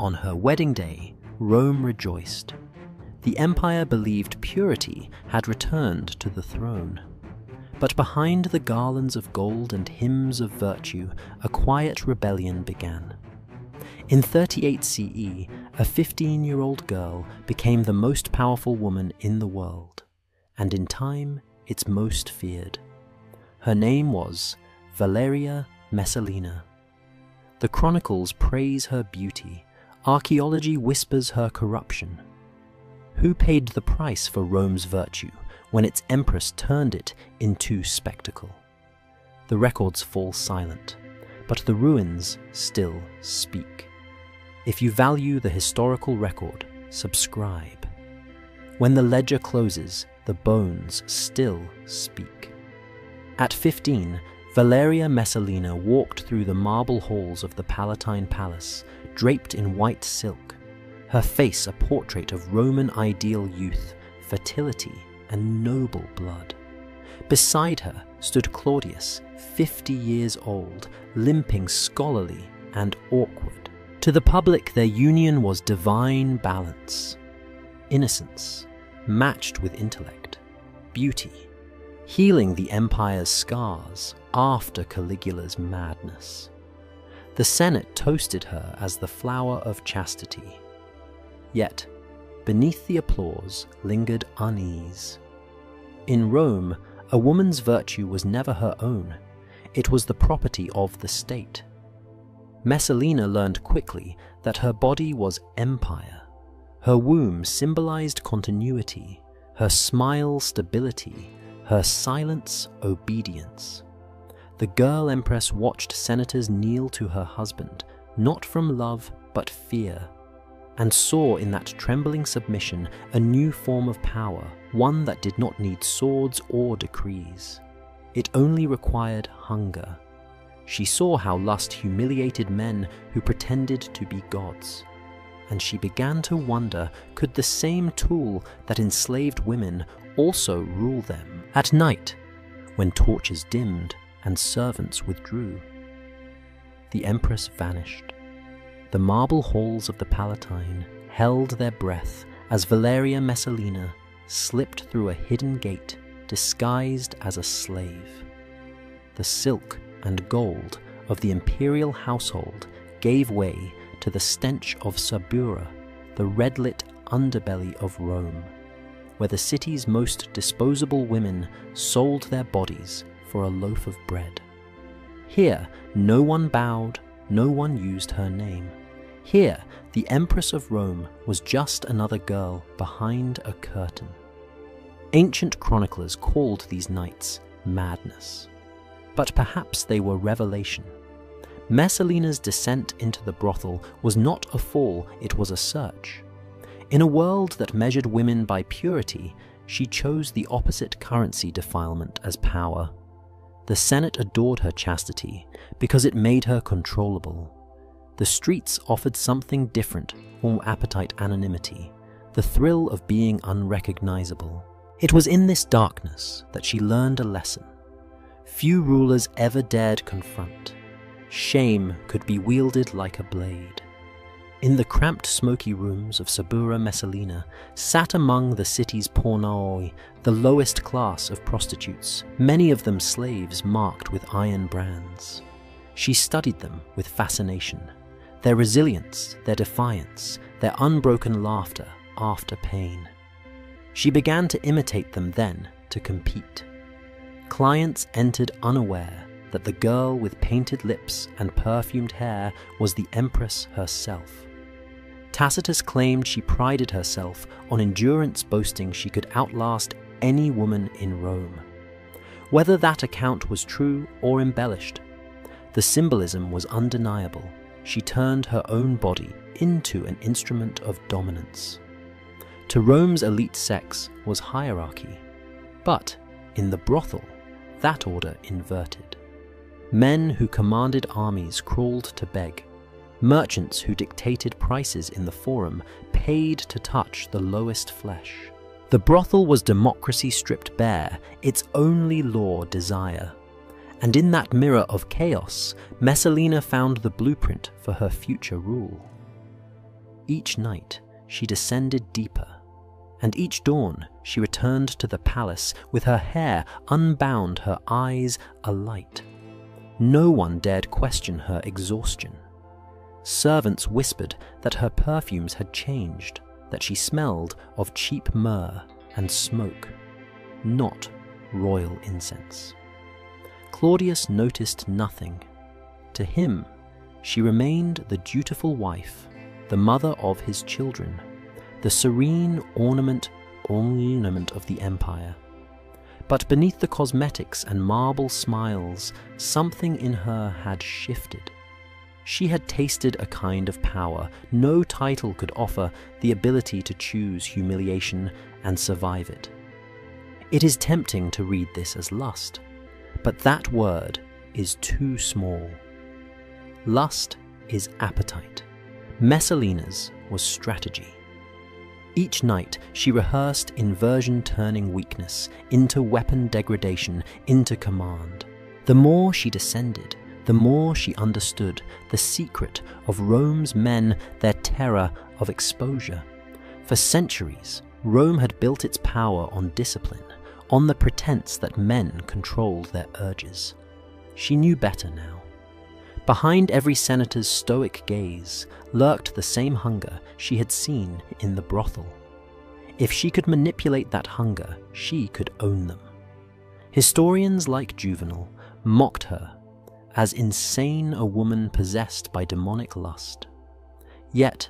On her wedding day, Rome rejoiced. The empire believed purity had returned to the throne. But behind the garlands of gold and hymns of virtue, a quiet rebellion began. In 38 CE, a 15-year-old girl became the most powerful woman in the world, and in time, its most feared. Her name was Valyriia Maselina. The chronicles praise her beauty, archaeology whispers her corruption. Who paid the price for Rome's virtue when its empress turned it into spectacle? The records fall silent, but the ruins still speak. If you value the historical record, subscribe. When the ledger closes, the bones still speak. At 15, Valyriia Maselina walked through the marble halls of the Palatine Palace, draped in white silk, her face a portrait of Roman ideal youth, fertility, and noble blood. Beside her stood Claudius, 50 years old, limping scholarly and awkward. To the public, their union was divine balance, innocence matched with intellect, beauty, healing the empire's scars after Caligula's madness. The Senate toasted her as the flower of chastity. Yet, beneath the applause lingered unease. In Rome, a woman's virtue was never her own. It was the property of the state. Maselina learned quickly that her body was empire. Her womb symbolized continuity, her smile stability, her silence obedience. The girl empress watched senators kneel to her husband, not from love but fear, and saw in that trembling submission a new form of power, one that did not need swords or decrees. It only required hunger. She saw how lust humiliated men who pretended to be gods, and she began to wonder, could the same tool that enslaved women also rule them? At night, when torches dimmed and servants withdrew, the empress vanished. The marble halls of the Palatine held their breath as Valyriia Maselina slipped through a hidden gate disguised as a slave. The silk and gold of the imperial household gave way to the stench of Subura, the red-lit underbelly of Rome, where the city's most disposable women sold their bodies for a loaf of bread. Here, no one bowed, no one used her name. Here, the Empress of Rome was just another girl behind a curtain. Ancient chroniclers called these nights madness, but perhaps they were revelation. Maselina's descent into the brothel was not a fall, it was a search. In a world that measured women by purity, she chose the opposite currency defilement as power. The Senate adored her chastity because it made her controllable. The streets offered something different from appetite anonymity, the thrill of being unrecognizable. It was in this darkness that she learned a lesson few rulers ever dared confront. Shame could be wielded like a blade. In the cramped smoky rooms of Subura Maselina sat among the city's pornaoi, the lowest class of prostitutes, many of them slaves marked with iron brands. She studied them with fascination, their resilience, their defiance, their unbroken laughter after pain. She began to imitate them then, to compete. Clients entered unaware that the girl with painted lips and perfumed hair was the empress herself. Tacitus claimed she prided herself on endurance, boasting she could outlast any woman in Rome. Whether that account was true or embellished, the symbolism was undeniable. She turned her own body into an instrument of dominance. To Rome's elite sex was hierarchy, but in the brothel, that order inverted. Men who commanded armies crawled to beg. Merchants who dictated prices in the forum paid to touch the lowest flesh. The brothel was democracy stripped bare, its only law desire. And in that mirror of chaos, Maselina found the blueprint for her future rule. Each night she descended deeper, and each dawn she returned to the palace with her hair unbound, her eyes alight. No one dared question her exhaustion. Servants whispered that her perfumes had changed, that she smelled of cheap myrrh and smoke, not royal incense. Claudius noticed nothing. To him, she remained the dutiful wife, the mother of his children, the serene ornament of the empire. But beneath the cosmetics and marble smiles, something in her had shifted. She had tasted a kind of power no title could offer, the ability to choose humiliation and survive it. It is tempting to read this as lust, but that word is too small. Lust is appetite. Maselina's was strategy. Each night she rehearsed inversion-turning weakness into weapon degradation, into command. The more she descended, the more she understood the secret of Rome's men, their terror of exposure. For centuries, Rome had built its power on discipline, on the pretense that men controlled their urges. She knew better now. Behind every senator's stoic gaze lurked the same hunger she had seen in the brothel. If she could manipulate that hunger, she could own them. Historians like Juvenal mocked her as insane, a woman possessed by demonic lust. Yet,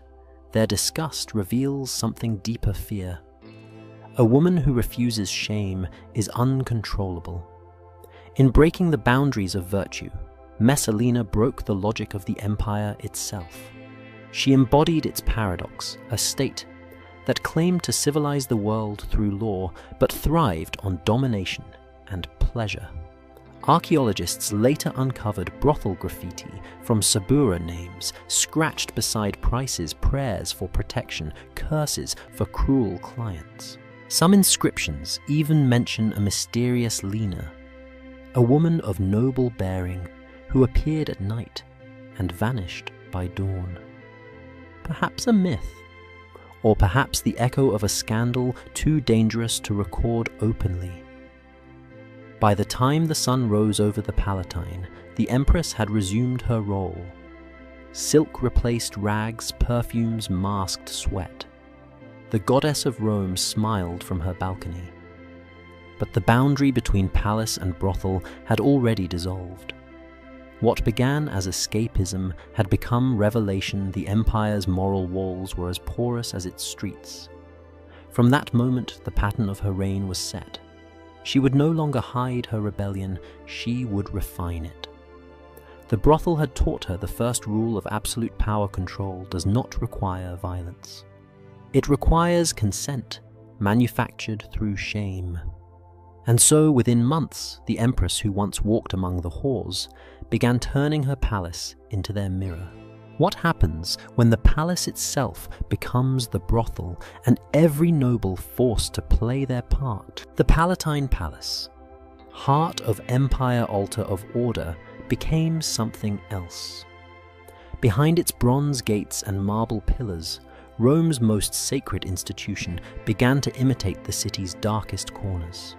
their disgust reveals something deeper fear. A woman who refuses shame is uncontrollable. In breaking the boundaries of virtue, Maselina broke the logic of the empire itself. She embodied its paradox, a state that claimed to civilize the world through law, but thrived on domination and pleasure. Archaeologists later uncovered brothel graffiti from Sabura names, scratched beside prices, prayers for protection, curses for cruel clients. Some inscriptions even mention a mysterious Lina, a woman of noble bearing who appeared at night and vanished by dawn. Perhaps a myth, or perhaps the echo of a scandal too dangerous to record openly. By the time the sun rose over the Palatine, the Empress had resumed her role. Silk replaced rags, perfumes masked sweat. The goddess of Rome smiled from her balcony. But the boundary between palace and brothel had already dissolved. What began as escapism had become revelation. The empire's moral walls were as porous as its streets. From that moment, the pattern of her reign was set. She would no longer hide her rebellion, she would refine it. The brothel had taught her the first rule of absolute power control does not require violence. It requires consent, manufactured through shame. And so, within months, the Empress who once walked among the whores began turning her palace into their mirror. What happens when the palace itself becomes the brothel and every noble forced to play their part? The Palatine Palace, heart of empire, altar of order, became something else. Behind its bronze gates and marble pillars, Rome's most sacred institution began to imitate the city's darkest corners.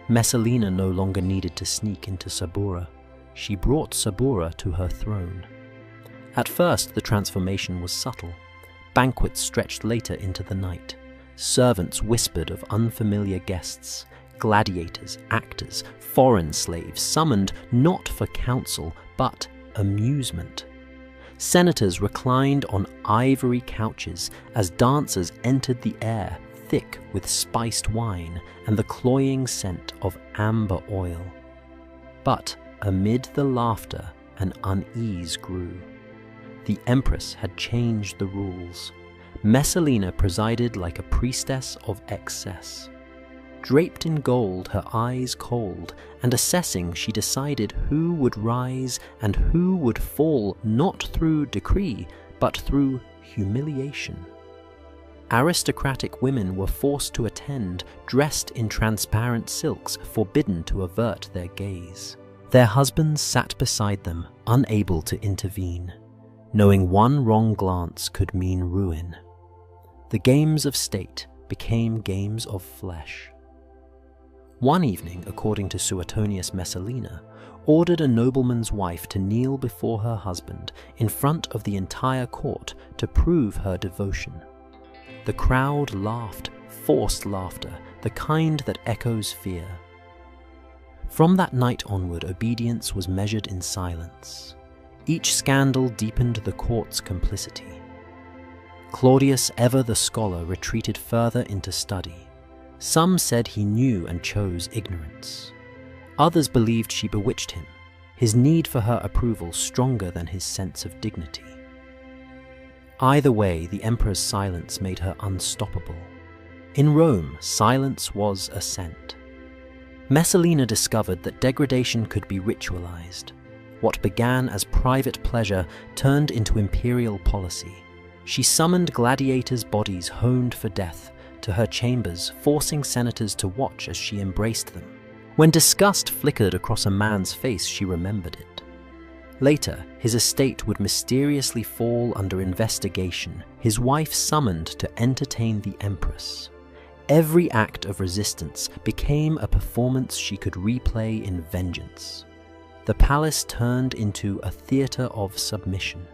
Maselina no longer needed to sneak into Sabura. She brought Sabura to her throne. At first, the transformation was subtle. Banquets stretched later into the night. Servants whispered of unfamiliar guests, gladiators, actors, foreign slaves, summoned not for counsel, but amusement. Senators reclined on ivory couches as dancers entered the air, thick with spiced wine and the cloying scent of amber oil. But amid the laughter, an unease grew. The Empress had changed the rules. Maselina presided like a priestess of excess. Draped in gold, her eyes cold, and assessing, she decided who would rise and who would fall, not through decree, but through humiliation. Aristocratic women were forced to attend, dressed in transparent silks, forbidden to avert their gaze. Their husbands sat beside them, unable to intervene. knowing one wrong glance could mean ruin. The games of state became games of flesh. One evening, according to Suetonius Messalina, ordered a nobleman's wife to kneel before her husband in front of the entire court to prove her devotion. The crowd laughed, forced laughter, the kind that echoes fear. From that night onward, obedience was measured in silence. Each scandal deepened the court's complicity. Claudius, ever the scholar, retreated further into study. Some said he knew and chose ignorance. Others believed she bewitched him, his need for her approval stronger than his sense of dignity. Either way, the emperor's silence made her unstoppable. In Rome, silence was assent. Messalina discovered that degradation could be ritualized. What began as private pleasure turned into imperial policy. She summoned gladiators' bodies honed for death to her chambers, forcing senators to watch as she embraced them. When disgust flickered across a man's face, she remembered it. Later, his estate would mysteriously fall under investigation, his wife summoned to entertain the empress. Every act of resistance became a performance she could replay in vengeance. The palace turned into a theater of submission.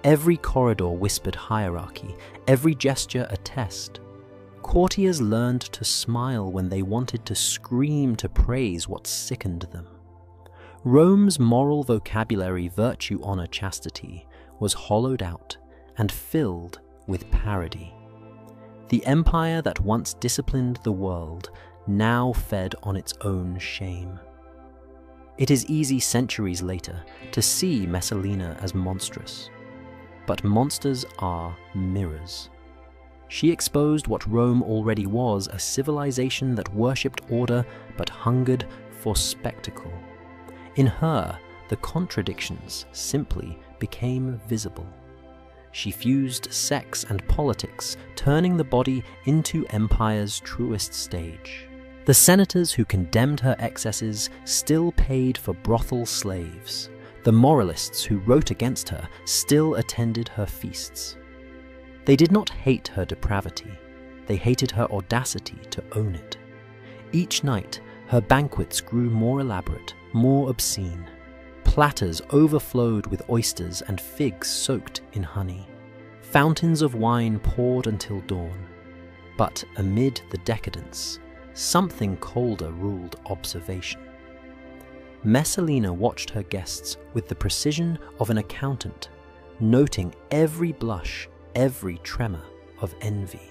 Every corridor whispered hierarchy, every gesture a test. Courtiers learned to smile when they wanted to scream to praise what sickened them. Rome's moral vocabulary, virtue, honor, chastity, was hollowed out and filled with parody. The empire that once disciplined the world now fed on its own shame. It is easy centuries later to see Messalina as monstrous, but monsters are mirrors. She exposed what Rome already was, a civilization that worshipped order but hungered for spectacle. In her, the contradictions simply became visible. She fused sex and politics, turning the body into empire's truest stage. The senators who condemned her excesses still paid for brothel slaves. The moralists who wrote against her still attended her feasts. They did not hate her depravity, they hated her audacity to own it. Each night, her banquets grew more elaborate, more obscene. Platters overflowed with oysters and figs soaked in honey. Fountains of wine poured until dawn. But amid the decadence, something colder ruled observation. Messalina watched her guests with the precision of an accountant, noting every blush, every tremor of envy.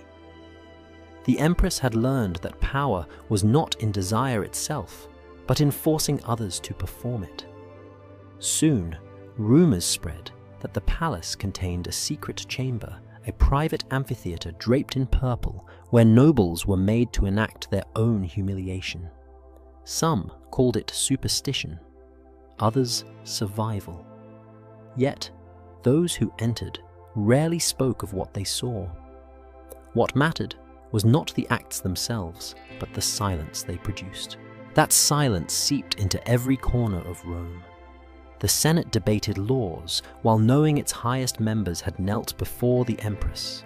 The empress had learned that power was not in desire itself, but in forcing others to perform it. Soon, rumors spread that the palace contained a secret chamber, a private amphitheater draped in purple, where nobles were made to enact their own humiliation. Some called it superstition, others survival. Yet, those who entered rarely spoke of what they saw. What mattered was not the acts themselves, but the silence they produced. That silence seeped into every corner of Rome. The Senate debated laws, while knowing its highest members had knelt before the empress.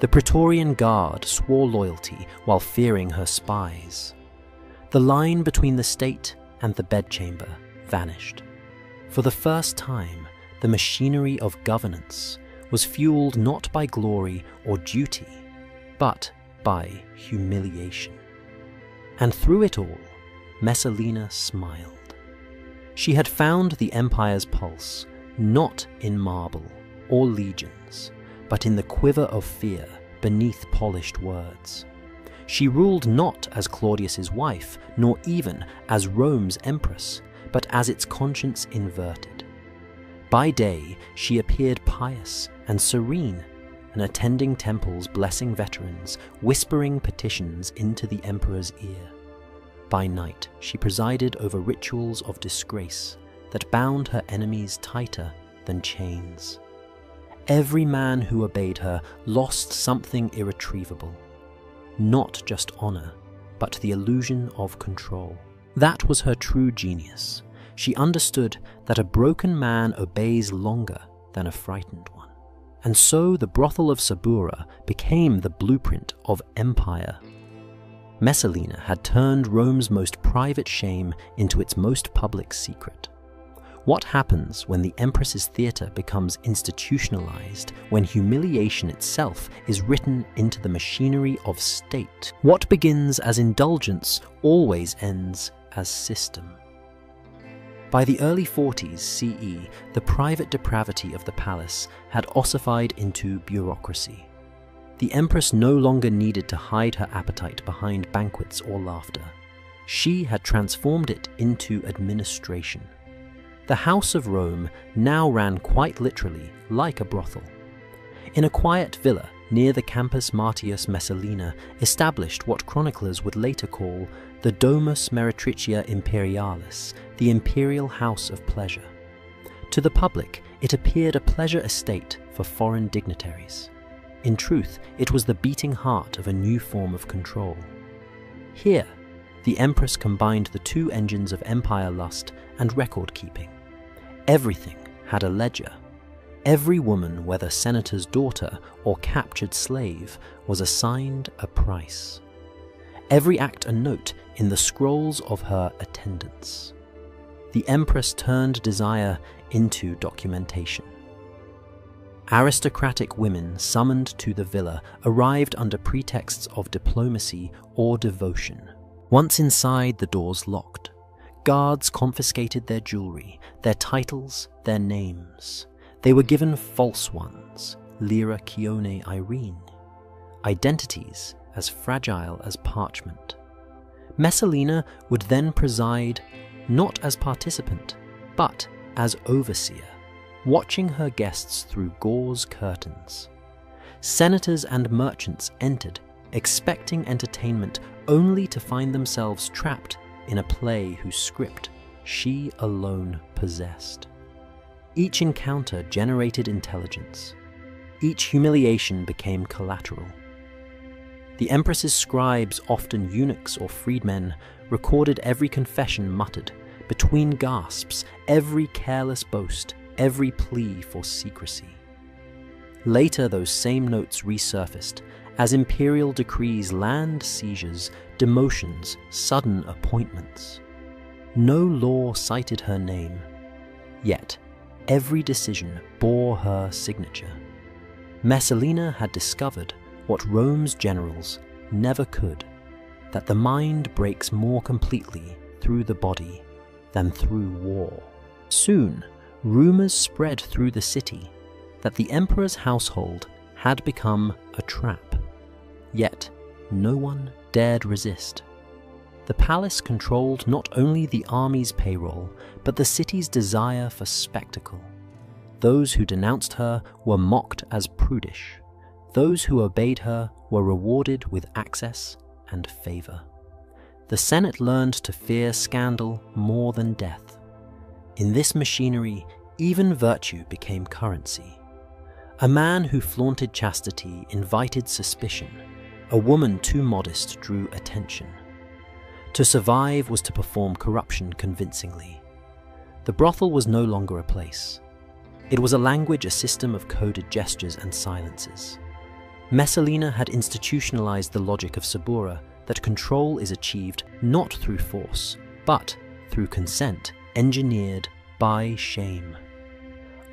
The Praetorian Guard swore loyalty while fearing her spies. The line between the state and the bedchamber vanished. For the first time, the machinery of governance was fueled not by glory or duty, but by humiliation. And through it all, Messalina smiled. She had found the empire's pulse, not in marble or legions, but in the quiver of fear beneath polished words. She ruled not as Claudius's wife, nor even as Rome's empress, but as its conscience inverted. By day, she appeared pious and serene, and attending temples, blessing veterans, whispering petitions into the emperor's ear. By night, she presided over rituals of disgrace that bound her enemies tighter than chains. Every man who obeyed her lost something irretrievable. Not just honor, but the illusion of control. That was her true genius. She understood that a broken man obeys longer than a frightened one. And so the brothel of Saburra became the blueprint of empire. Maselina had turned Rome's most private shame into its most public secret. What happens when the Empress's theatre becomes institutionalized, when humiliation itself is written into the machinery of state? What begins as indulgence always ends as system. By the early 40s CE, the private depravity of the palace had ossified into bureaucracy. The Empress no longer needed to hide her appetite behind banquets or laughter. She had transformed it into administration. The House of Rome now ran quite literally like a brothel. In a quiet villa near the Campus Martius Messalina, established what chroniclers would later call the Domus Meretricia Imperialis, the imperial house of pleasure. To the public, it appeared a pleasure estate for foreign dignitaries. In truth, it was the beating heart of a new form of control. Here, the Empress combined the two engines of empire lust and record-keeping. Everything had a ledger. Every woman, whether senator's daughter or captured slave, was assigned a price. Every act a note in the scrolls of her attendants. The Empress turned desire into documentation. Aristocratic women summoned to the villa arrived under pretexts of diplomacy or devotion. Once inside, the doors locked. Guards confiscated their jewelry, their titles, their names. They were given false ones, Lyra Chione Irene, identities as fragile as parchment. Messalina would then preside not as participant, but as overseer, watching her guests through gauze curtains. Senators and merchants entered, expecting entertainment, only to find themselves trapped in a play whose script she alone possessed. Each encounter generated intelligence. Each humiliation became collateral. The Empress's scribes, often eunuchs or freedmen, recorded every confession muttered, between gasps, every careless boast, every plea for secrecy. Later, those same notes resurfaced as imperial decrees, land seizures, demotions, sudden appointments. No law cited her name, yet every decision bore her signature. Messalina had discovered what Rome's generals never could, that the mind breaks more completely through the body than through war. Soon, rumors spread through the city that the emperor's household had become a trap. Yet, no one dared resist. The palace controlled not only the army's payroll, but the city's desire for spectacle. Those who denounced her were mocked as prudish. Those who obeyed her were rewarded with access and favor. The Senate learned to fear scandal more than death. In this machinery, even virtue became currency. A man who flaunted chastity invited suspicion. A woman too modest drew attention. To survive was to perform corruption convincingly. The brothel was no longer a place. It was a language, a system of coded gestures and silences. Messalina had institutionalized the logic of Saburra that control is achieved not through force, but through consent, engineered by shame.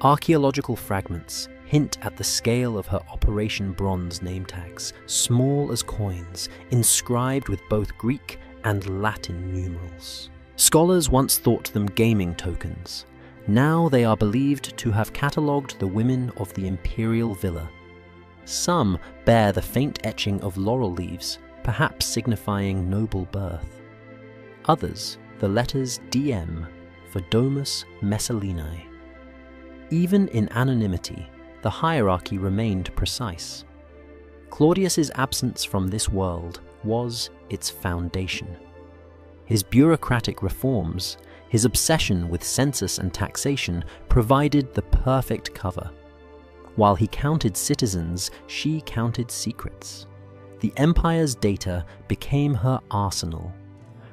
Archaeological fragments hint at the scale of her Operation Bronze name tags, small as coins, inscribed with both Greek and Latin numerals. Scholars once thought them gaming tokens. Now they are believed to have catalogued the women of the imperial villa. Some bear the faint etching of laurel leaves, perhaps signifying noble birth. Others the letters DM for Domus Messalinae. Even in anonymity, the hierarchy remained precise. Claudius's absence from this world was its foundation. His bureaucratic reforms, his obsession with census and taxation provided the perfect cover. While he counted citizens, she counted secrets. The empire's data became her arsenal.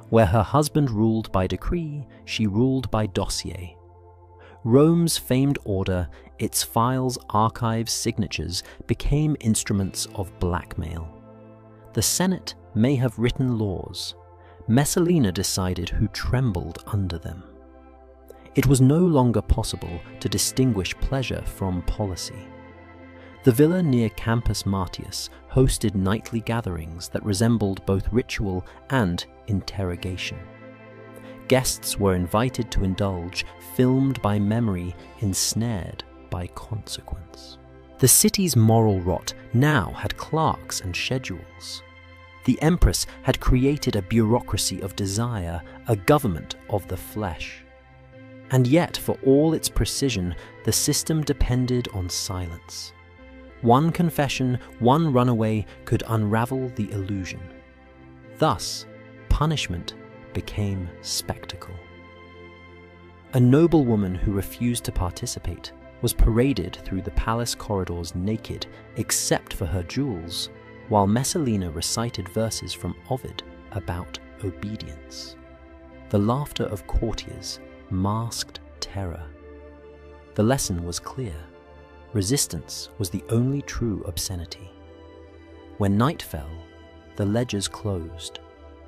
Where her husband ruled by decree, she ruled by dossier. Rome's famed order, its files, archives, signatures, became instruments of blackmail. The Senate may have written laws. Maselina decided who trembled under them. It was no longer possible to distinguish pleasure from policy. The villa near Campus Martius hosted nightly gatherings that resembled both ritual and interrogation. Guests were invited to indulge, filmed by memory, ensnared by consequence. The city's moral rot now had clerks and schedules. The Empress had created a bureaucracy of desire, a government of the flesh. And yet, for all its precision, the system depended on silence. One confession, one runaway could unravel the illusion. Thus, punishment became spectacle. A noblewoman who refused to participate was paraded through the palace corridors naked except for her jewels, while Maselina recited verses from Ovid about obedience. The laughter of courtiers masked terror. The lesson was clear. Resistance was the only true obscenity. When night fell, the ledgers closed,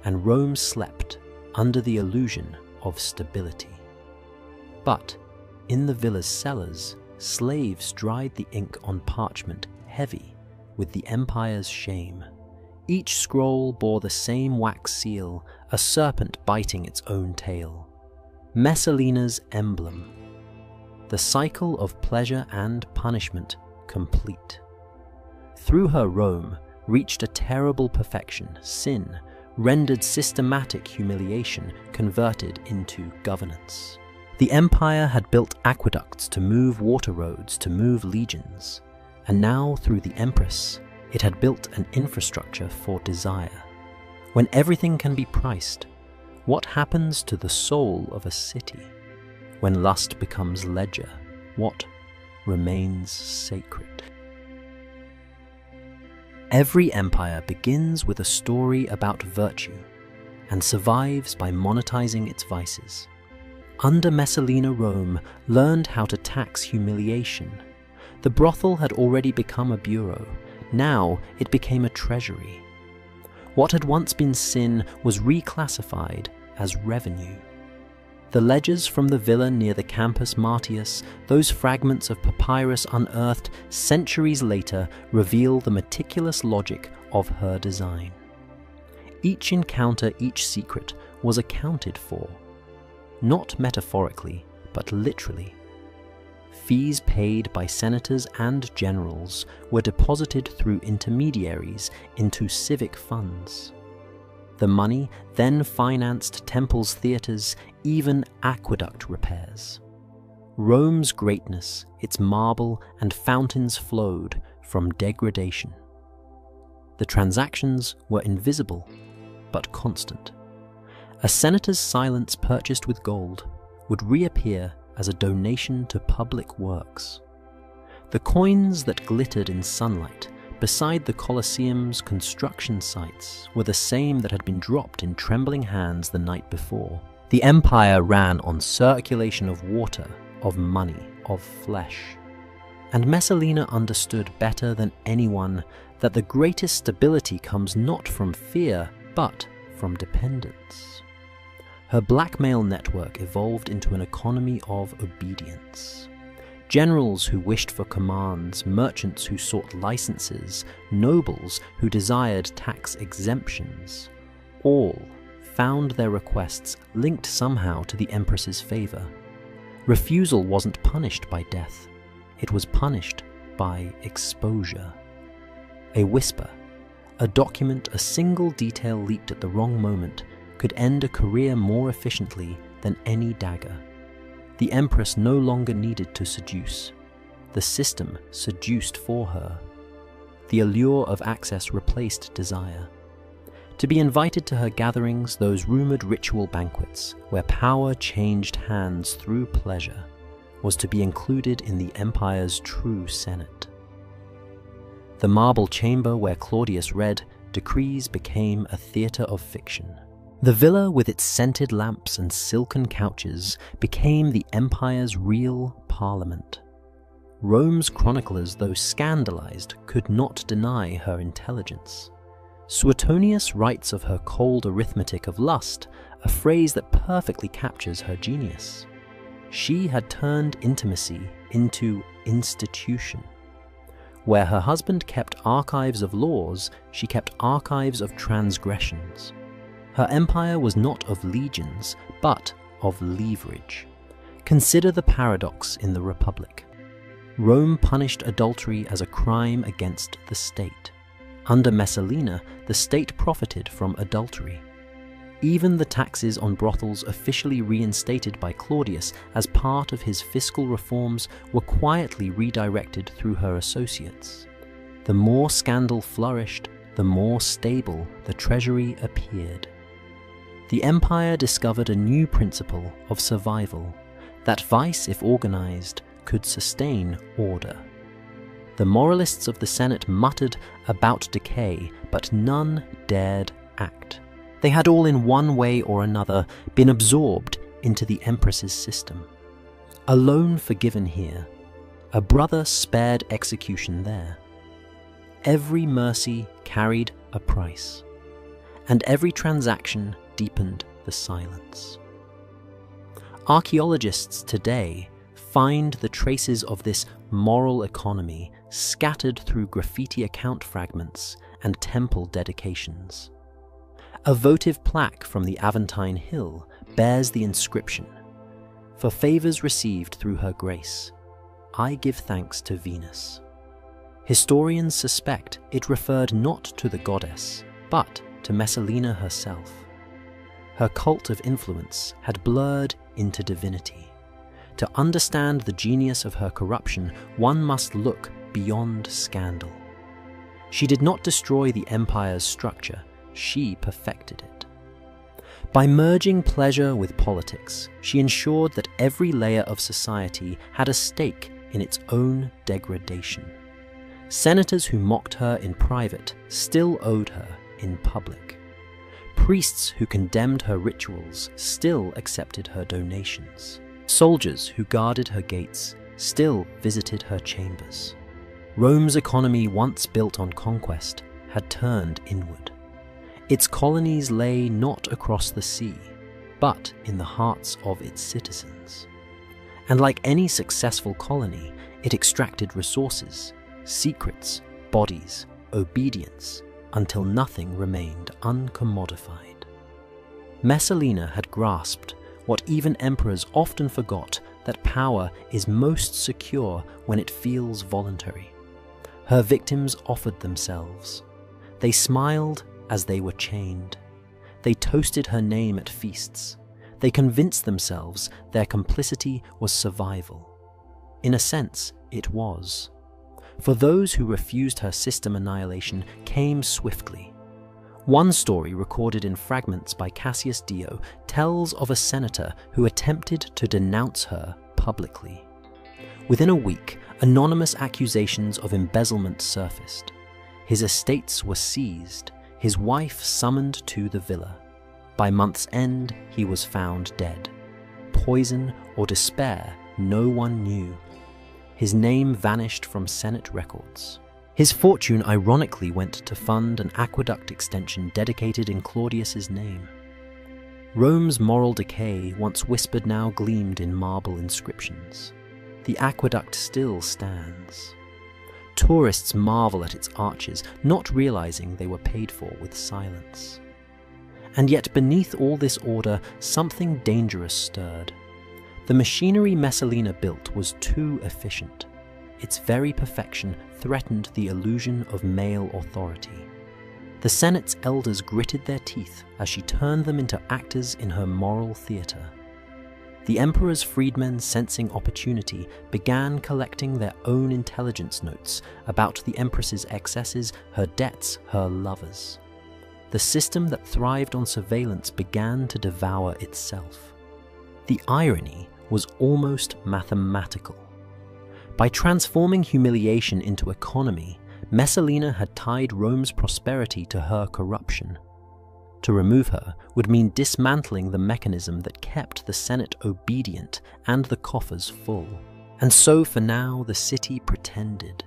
and Rome slept under the illusion of stability. But in the villa's cellars, slaves dried the ink on parchment heavy with the empire's shame. Each scroll bore the same wax seal, a serpent biting its own tail. Maselina's emblem. The cycle of pleasure and punishment complete. Through her Rome reached a terrible perfection, sin, rendered systematic humiliation converted into governance. The empire had built aqueducts to move water roads, to move legions, and now through the Empress, it had built an infrastructure for desire. When everything can be priced, what happens to the soul of a city? When lust becomes ledger, what remains sacred? Every empire begins with a story about virtue and survives by monetizing its vices. Under Maselina, Rome learned how to tax humiliation. The brothel had already become a bureau. Now it became a treasury. What had once been sin was reclassified as revenue. The ledgers from the villa near the Campus Martius, those fragments of papyrus unearthed centuries later, reveal the meticulous logic of her design. Each encounter, each secret, was accounted for. Not metaphorically, but literally. Fees paid by senators and generals were deposited through intermediaries into civic funds. The money then financed temples, theatres, even aqueduct repairs. Rome's greatness, its marble and fountains flowed from degradation. The transactions were invisible, but constant. A senator's silence purchased with gold would reappear as a donation to public works. The coins that glittered in sunlight beside the Colosseum's construction sites were the same that had been dropped in trembling hands the night before. The empire ran on circulation of water, of money, of flesh. And Maselina understood better than anyone that the greatest stability comes not from fear, but from dependence. Her blackmail network evolved into an economy of obedience. Generals who wished for commands, merchants who sought licenses, nobles who desired tax exemptions, all found their requests linked somehow to the Empress's favor. Refusal wasn't punished by death, it was punished by exposure. A whisper, a document, a single detail leaked at the wrong moment could end a career more efficiently than any dagger. The Empress no longer needed to seduce. The system seduced for her. The allure of access replaced desire. To be invited to her gatherings, those rumored ritual banquets, where power changed hands through pleasure, was to be included in the empire's true senate. The marble chamber where Claudius read decrees became a theatre of fiction. The villa with its scented lamps and silken couches became the empire's real parliament. Rome's chroniclers, though scandalized, could not deny her intelligence. Suetonius writes of her cold arithmetic of lust, a phrase that perfectly captures her genius. She had turned intimacy into institution. Where her husband kept archives of laws, she kept archives of transgressions. Her empire was not of legions, but of leverage. Consider the paradox in the Republic. Rome punished adultery as a crime against the state. Under Messalina, the state profited from adultery. Even the taxes on brothels officially reinstated by Claudius as part of his fiscal reforms were quietly redirected through her associates. The more scandal flourished, the more stable the treasury appeared. The empire discovered a new principle of survival, that vice, if organized, could sustain order. The moralists of the Senate muttered about decay, but none dared act. They had all in one way or another been absorbed into the Empress's system. A loan forgiven here, a brother spared execution there. Every mercy carried a price, and every transaction deepened the silence. Archaeologists today find the traces of this moral economy scattered through graffiti account fragments and temple dedications. A votive plaque from the Aventine Hill bears the inscription, "For favors received through her grace, I give thanks to Venus." Historians suspect it referred not to the goddess, but to Messalina herself. Her cult of influence had blurred into divinity. To understand the genius of her corruption, one must look beyond scandal. She did not destroy the empire's structure, she perfected it. By merging pleasure with politics, she ensured that every layer of society had a stake in its own degradation. Senators who mocked her in private still owed her in public. Priests who condemned her rituals still accepted her donations. Soldiers who guarded her gates still visited her chambers. Rome's economy, once built on conquest, had turned inward. Its colonies lay not across the sea, but in the hearts of its citizens. And like any successful colony, it extracted resources, secrets, bodies, obedience, until nothing remained uncommodified. Messalina had grasped what even emperors often forgot, that power is most secure when it feels voluntary. Her victims offered themselves. They smiled as they were chained. They toasted her name at feasts. They convinced themselves their complicity was survival. In a sense, it was. For those who refused her system, annihilation came swiftly. One story recorded in fragments by Cassius Dio tells of a senator who attempted to denounce her publicly. Within a week, anonymous accusations of embezzlement surfaced. His estates were seized, his wife summoned to the villa. By month's end, he was found dead. Poison or despair, no one knew. His name vanished from Senate records. His fortune ironically went to fund an aqueduct extension dedicated in Claudius's name. Rome's moral decay, once whispered, now gleamed in marble inscriptions. The aqueduct still stands. Tourists marvel at its arches, not realizing they were paid for with silence. And yet beneath all this order, something dangerous stirred. The machinery Messalina built was too efficient. Its very perfection threatened the illusion of male authority. The Senate's elders gritted their teeth as she turned them into actors in her moral theatre. The emperor's freedmen, sensing opportunity, began collecting their own intelligence notes about the empress's excesses, her debts, her lovers. The system that thrived on surveillance began to devour itself. The irony was almost mathematical. By transforming humiliation into economy, Messalina had tied Rome's prosperity to her corruption. To remove her would mean dismantling the mechanism that kept the Senate obedient and the coffers full. And so for now the city pretended.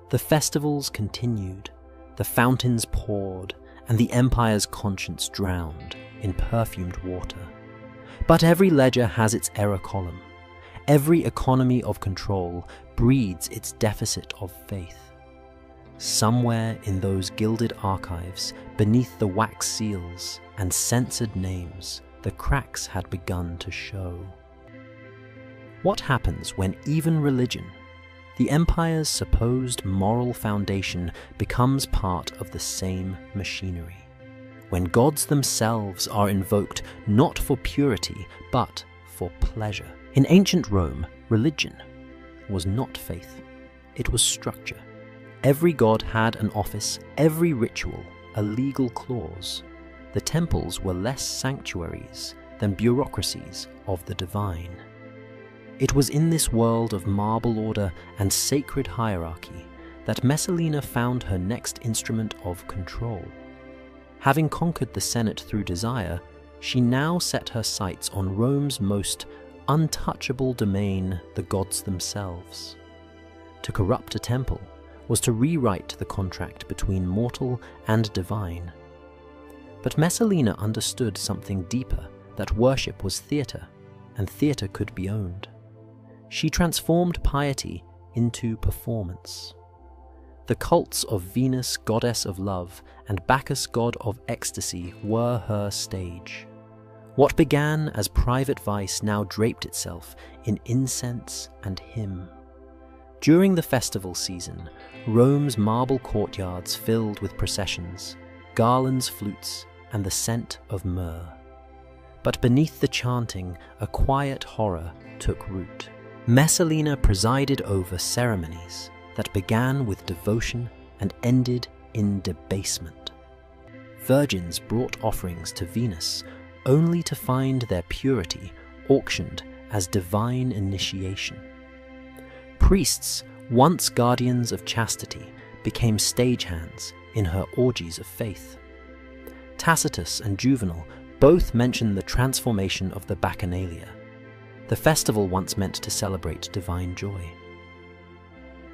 The festivals continued, the fountains poured, and the empire's conscience drowned in perfumed water. But every ledger has its error column. Every economy of control breeds its deficit of faith. Somewhere in those gilded archives, beneath the wax seals and censored names, the cracks had begun to show. What happens when even religion, the empire's supposed moral foundation, becomes part of the same machinery? When gods themselves are invoked not for purity, but for pleasure. In ancient Rome, religion was not faith, it was structure. Every god had an office, every ritual a legal clause. The temples were less sanctuaries than bureaucracies of the divine. It was in this world of marble order and sacred hierarchy that Maselina found her next instrument of control. Having conquered the Senate through desire, she now set her sights on Rome's most untouchable domain, the gods themselves. To corrupt a temple was to rewrite the contract between mortal and divine. But Maselina understood something deeper, that worship was theatre, and theatre could be owned. She transformed piety into performance. The cults of Venus, goddess of love, and Bacchus, god of ecstasy, were her stage. What began as private vice now draped itself in incense and hymn. During the festival season, Rome's marble courtyards filled with processions, garlands, flutes, and the scent of myrrh. But beneath the chanting, a quiet horror took root. Maselina presided over ceremonies that began with devotion and ended in debasement. Virgins brought offerings to Venus only to find their purity auctioned as divine initiation. Priests, once guardians of chastity, became stagehands in her orgies of faith. Tacitus and Juvenal both mention the transformation of the Bacchanalia, the festival once meant to celebrate divine joy.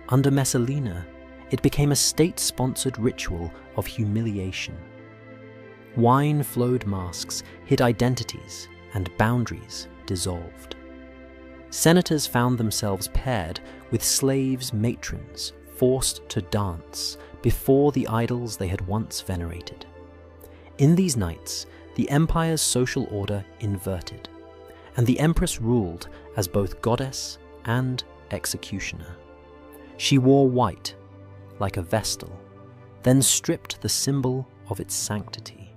Under Maselina, it became a state-sponsored ritual of humiliation. Wine-flowed masks hid identities, and boundaries dissolved. Senators found themselves paired with slaves' matrons, forced to dance before the idols they had once venerated. In these nights, the empire's social order inverted, and the empress ruled as both goddess and executioner. She wore white, like a vestal, then stripped the symbol of its sanctity.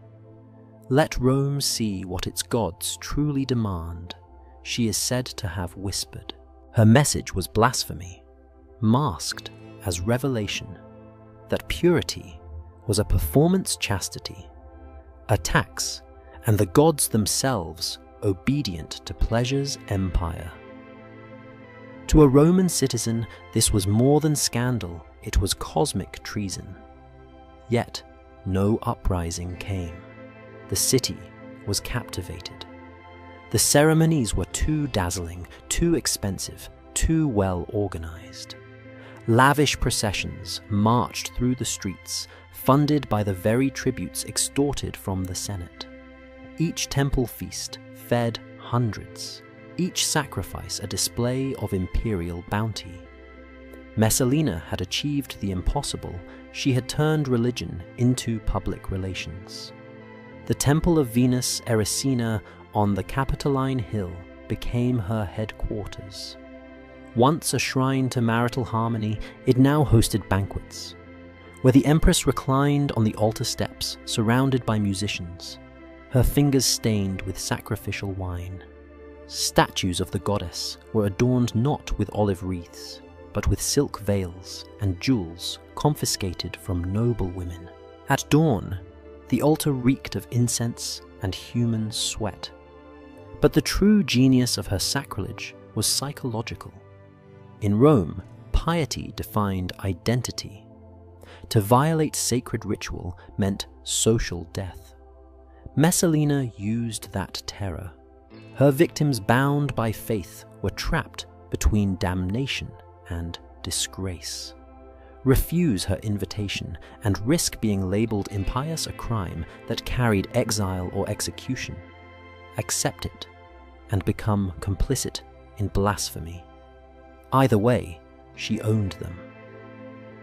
Let Rome see what its gods truly demand, she is said to have whispered. Her message was blasphemy, masked as revelation, that purity was a performance chastity, a tax, and the gods themselves obedient to pleasure's empire. To a Roman citizen, this was more than scandal, it was cosmic treason. Yet, no uprising came. The city was captivated. The ceremonies were too dazzling, too expensive, too well organized. Lavish processions marched through the streets, funded by the very tributes extorted from the Senate. Each temple feast fed hundreds, each sacrifice a display of imperial bounty. Maselina had achieved the impossible, she had turned religion into public relations. The temple of Venus Erycina on the Capitoline Hill became her headquarters. Once a shrine to marital harmony, it now hosted banquets, where the empress reclined on the altar steps, surrounded by musicians, her fingers stained with sacrificial wine. Statues of the goddess were adorned not with olive wreaths, but with silk veils and jewels confiscated from noble women. At dawn, the altar reeked of incense and human sweat. But the true genius of her sacrilege was psychological. In Rome, piety defined identity. To violate sacred ritual meant social death. Maselina used that terror. Her victims, bound by faith, were trapped between damnation and disgrace. Refuse her invitation and risk being labeled impious a crime that carried exile or execution. Accept it and become complicit in blasphemy. Either way, she owned them.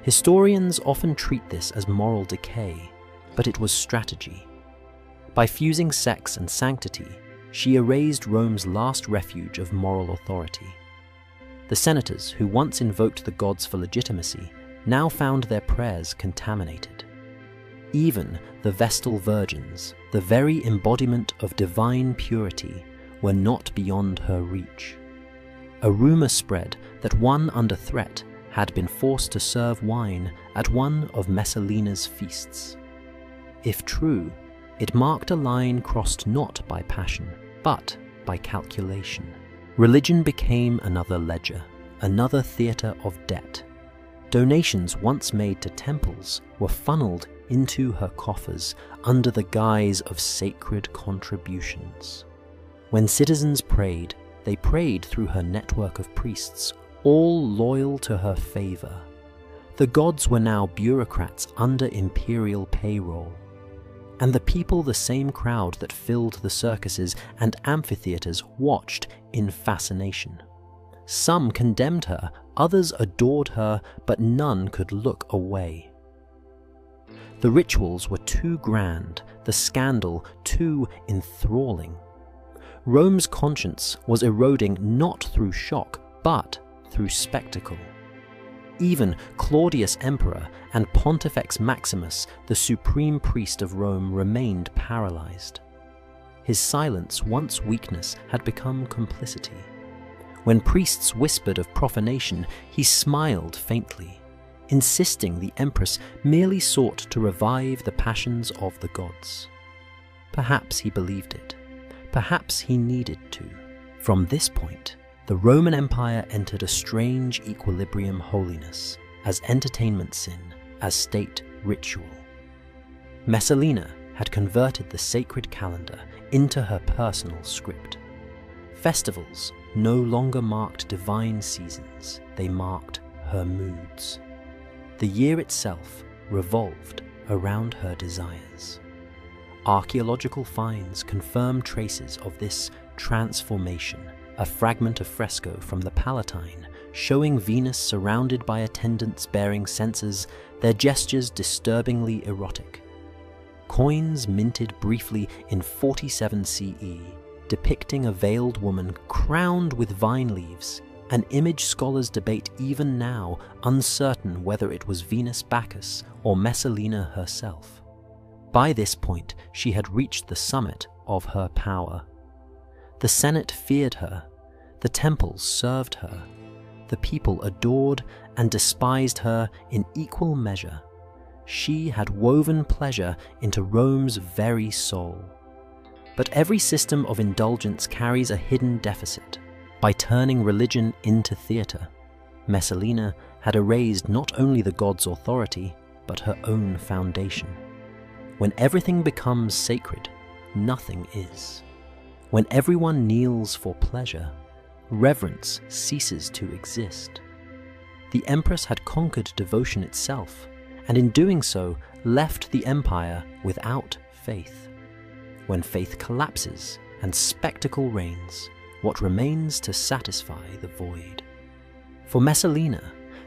Historians often treat this as moral decay, but it was strategy. By fusing sex and sanctity, she erased Rome's last refuge of moral authority. The senators who once invoked the gods for legitimacy now found their prayers contaminated. Even the Vestal virgins, the very embodiment of divine purity, were not beyond her reach. A rumor spread that one under threat had been forced to serve wine at one of Maselina's feasts. If true, it marked a line crossed not by passion, but by calculation. Religion became another ledger, another theatre of debt. Donations once made to temples were funneled into her coffers under the guise of sacred contributions. When citizens prayed, they prayed through her network of priests, all loyal to her favor. The gods were now bureaucrats under imperial payroll, and the people the same crowd that filled the circuses and amphitheaters watched in fascination. Some condemned her, others adored her, but none could look away. The rituals were too grand, the scandal too enthralling. Rome's conscience was eroding not through shock, but through spectacle. Even Claudius Emperor and Pontifex Maximus, the supreme priest of Rome, remained paralyzed. His silence, once weakness, had become complicity. When priests whispered of profanation, he smiled faintly, insisting the empress merely sought to revive the passions of the gods. Perhaps he believed it. Perhaps he needed to. From this point, the Roman Empire entered a strange equilibrium: holiness as entertainment sin, as state ritual. Maselina had converted the sacred calendar into her personal script. Festivals no longer marked divine seasons, they marked her moods. The year itself revolved around her desires. Archaeological finds confirm traces of this transformation. A fragment of fresco from the Palatine showing Venus surrounded by attendants bearing censers, their gestures disturbingly erotic. Coins minted briefly in 47 CE, depicting a veiled woman crowned with vine leaves, an image scholars debate even now, uncertain whether it was Venus Bacchus or Maselina herself. By this point, she had reached the summit of her power. The Senate feared her, the temples served her, the people adored and despised her in equal measure. She had woven pleasure into Rome's very soul. But every system of indulgence carries a hidden deficit. By turning religion into theatre, Maselina had erased not only the god's authority, but her own foundation. When everything becomes sacred, nothing is. When everyone kneels for pleasure, reverence ceases to exist. The empress had conquered devotion itself, and in doing so left the empire without faith. When faith collapses and spectacle reigns, what remains to satisfy the void? For Maselina,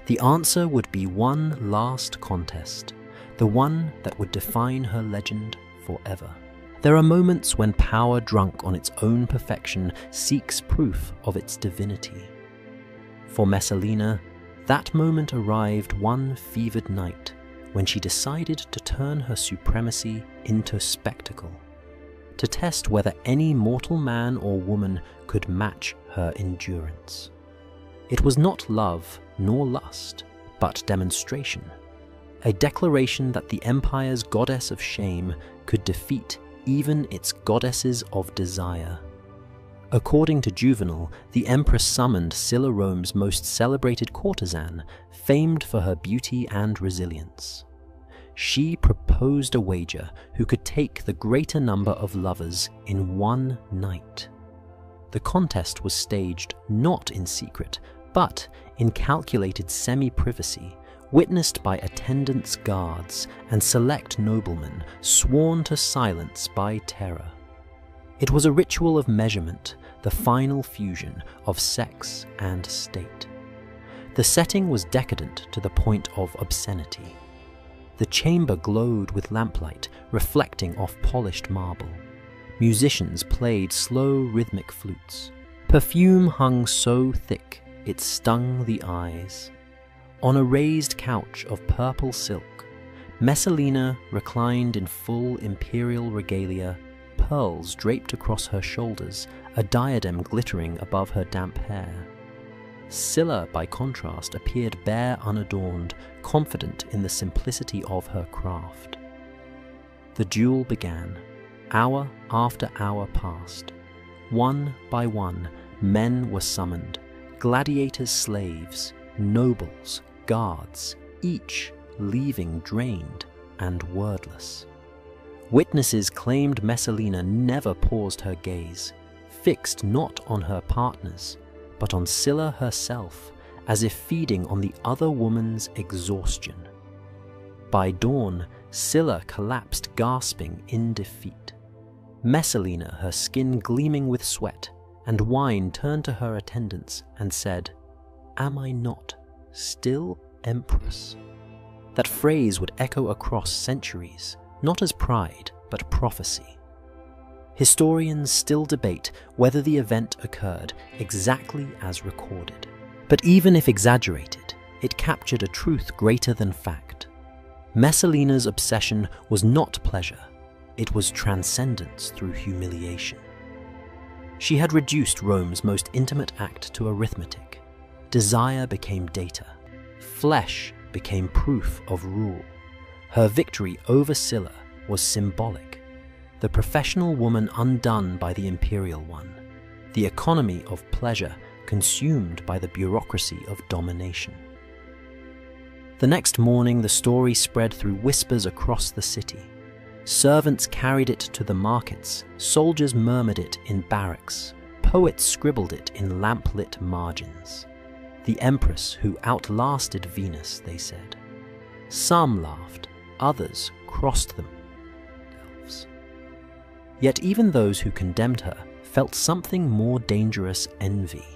the answer would be one last contest, the one that would define her legend forever. There are moments when power drunk on its own perfection seeks proof of its divinity. For Maselina, that moment arrived one fevered night when she decided to turn her supremacy into spectacle, to test whether any mortal man or woman could match her endurance. It was not love nor lust, but demonstration, a declaration that the empire's goddess of shame could defeat even its goddesses of desire. According to Juvenal, the empress summoned Scylla, Rome's most celebrated courtesan, famed for her beauty and resilience. She proposed proposed a wager who could take the greater number of lovers in one night. The contest was staged not in secret, but in calculated semi-privacy, witnessed by attendants, guards, and select noblemen sworn to silence by terror. It was a ritual of measurement, the final fusion of sex and state. The setting was decadent to the point of obscenity. The chamber glowed with lamplight reflecting off polished marble. Musicians played slow rhythmic flutes. Perfume hung so thick it stung the eyes. On a raised couch of purple silk, Maselina reclined in full imperial regalia, pearls draped across her shoulders, a diadem glittering above her damp hair. Scylla, by contrast, appeared bare, unadorned, confident in the simplicity of her craft. The duel began. Hour after hour passed. One by one, men were summoned, gladiators, slaves, nobles, guards, each leaving drained and wordless. Witnesses claimed Maselina never paused her gaze, fixed not on her partners, but on Scylla herself, as if feeding on the other woman's exhaustion. By dawn, Scylla collapsed gasping in defeat. Maselina, her skin gleaming with sweat and wine, turned to her attendants and said, "Am I not still Empress?" That phrase would echo across centuries, not as pride, but prophecy. Historians still debate whether the event occurred exactly as recorded. But even if exaggerated, it captured a truth greater than fact. Maselina's obsession was not pleasure, it was transcendence through humiliation. She had reduced Rome's most intimate act to arithmetic. Desire became data. Flesh became proof of rule. Her victory over Scylla was symbolic. The professional woman undone by the imperial one. The economy of pleasure consumed by the bureaucracy of domination. The next morning, the story spread through whispers across the city. Servants carried it to the markets, soldiers murmured it in barracks, poets scribbled it in lamp-lit margins. The Empress who outlasted Venus, they said. Some laughed, others crossed themselves. Yet even those who condemned her felt something more dangerous: envy.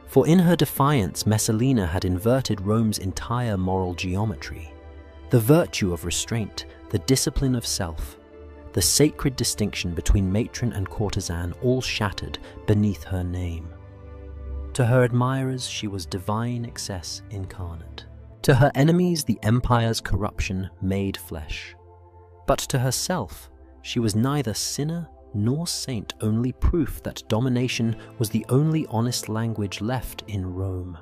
For in her defiance, Maselina had inverted Rome's entire moral geometry. The virtue of restraint, the discipline of self, the sacred distinction between matron and courtesan, all shattered beneath her name. To her admirers, she was divine excess incarnate. To her enemies, the empire's corruption made flesh. But to herself, she was neither sinner nor saint, only proof that domination was the only honest language left in Rome.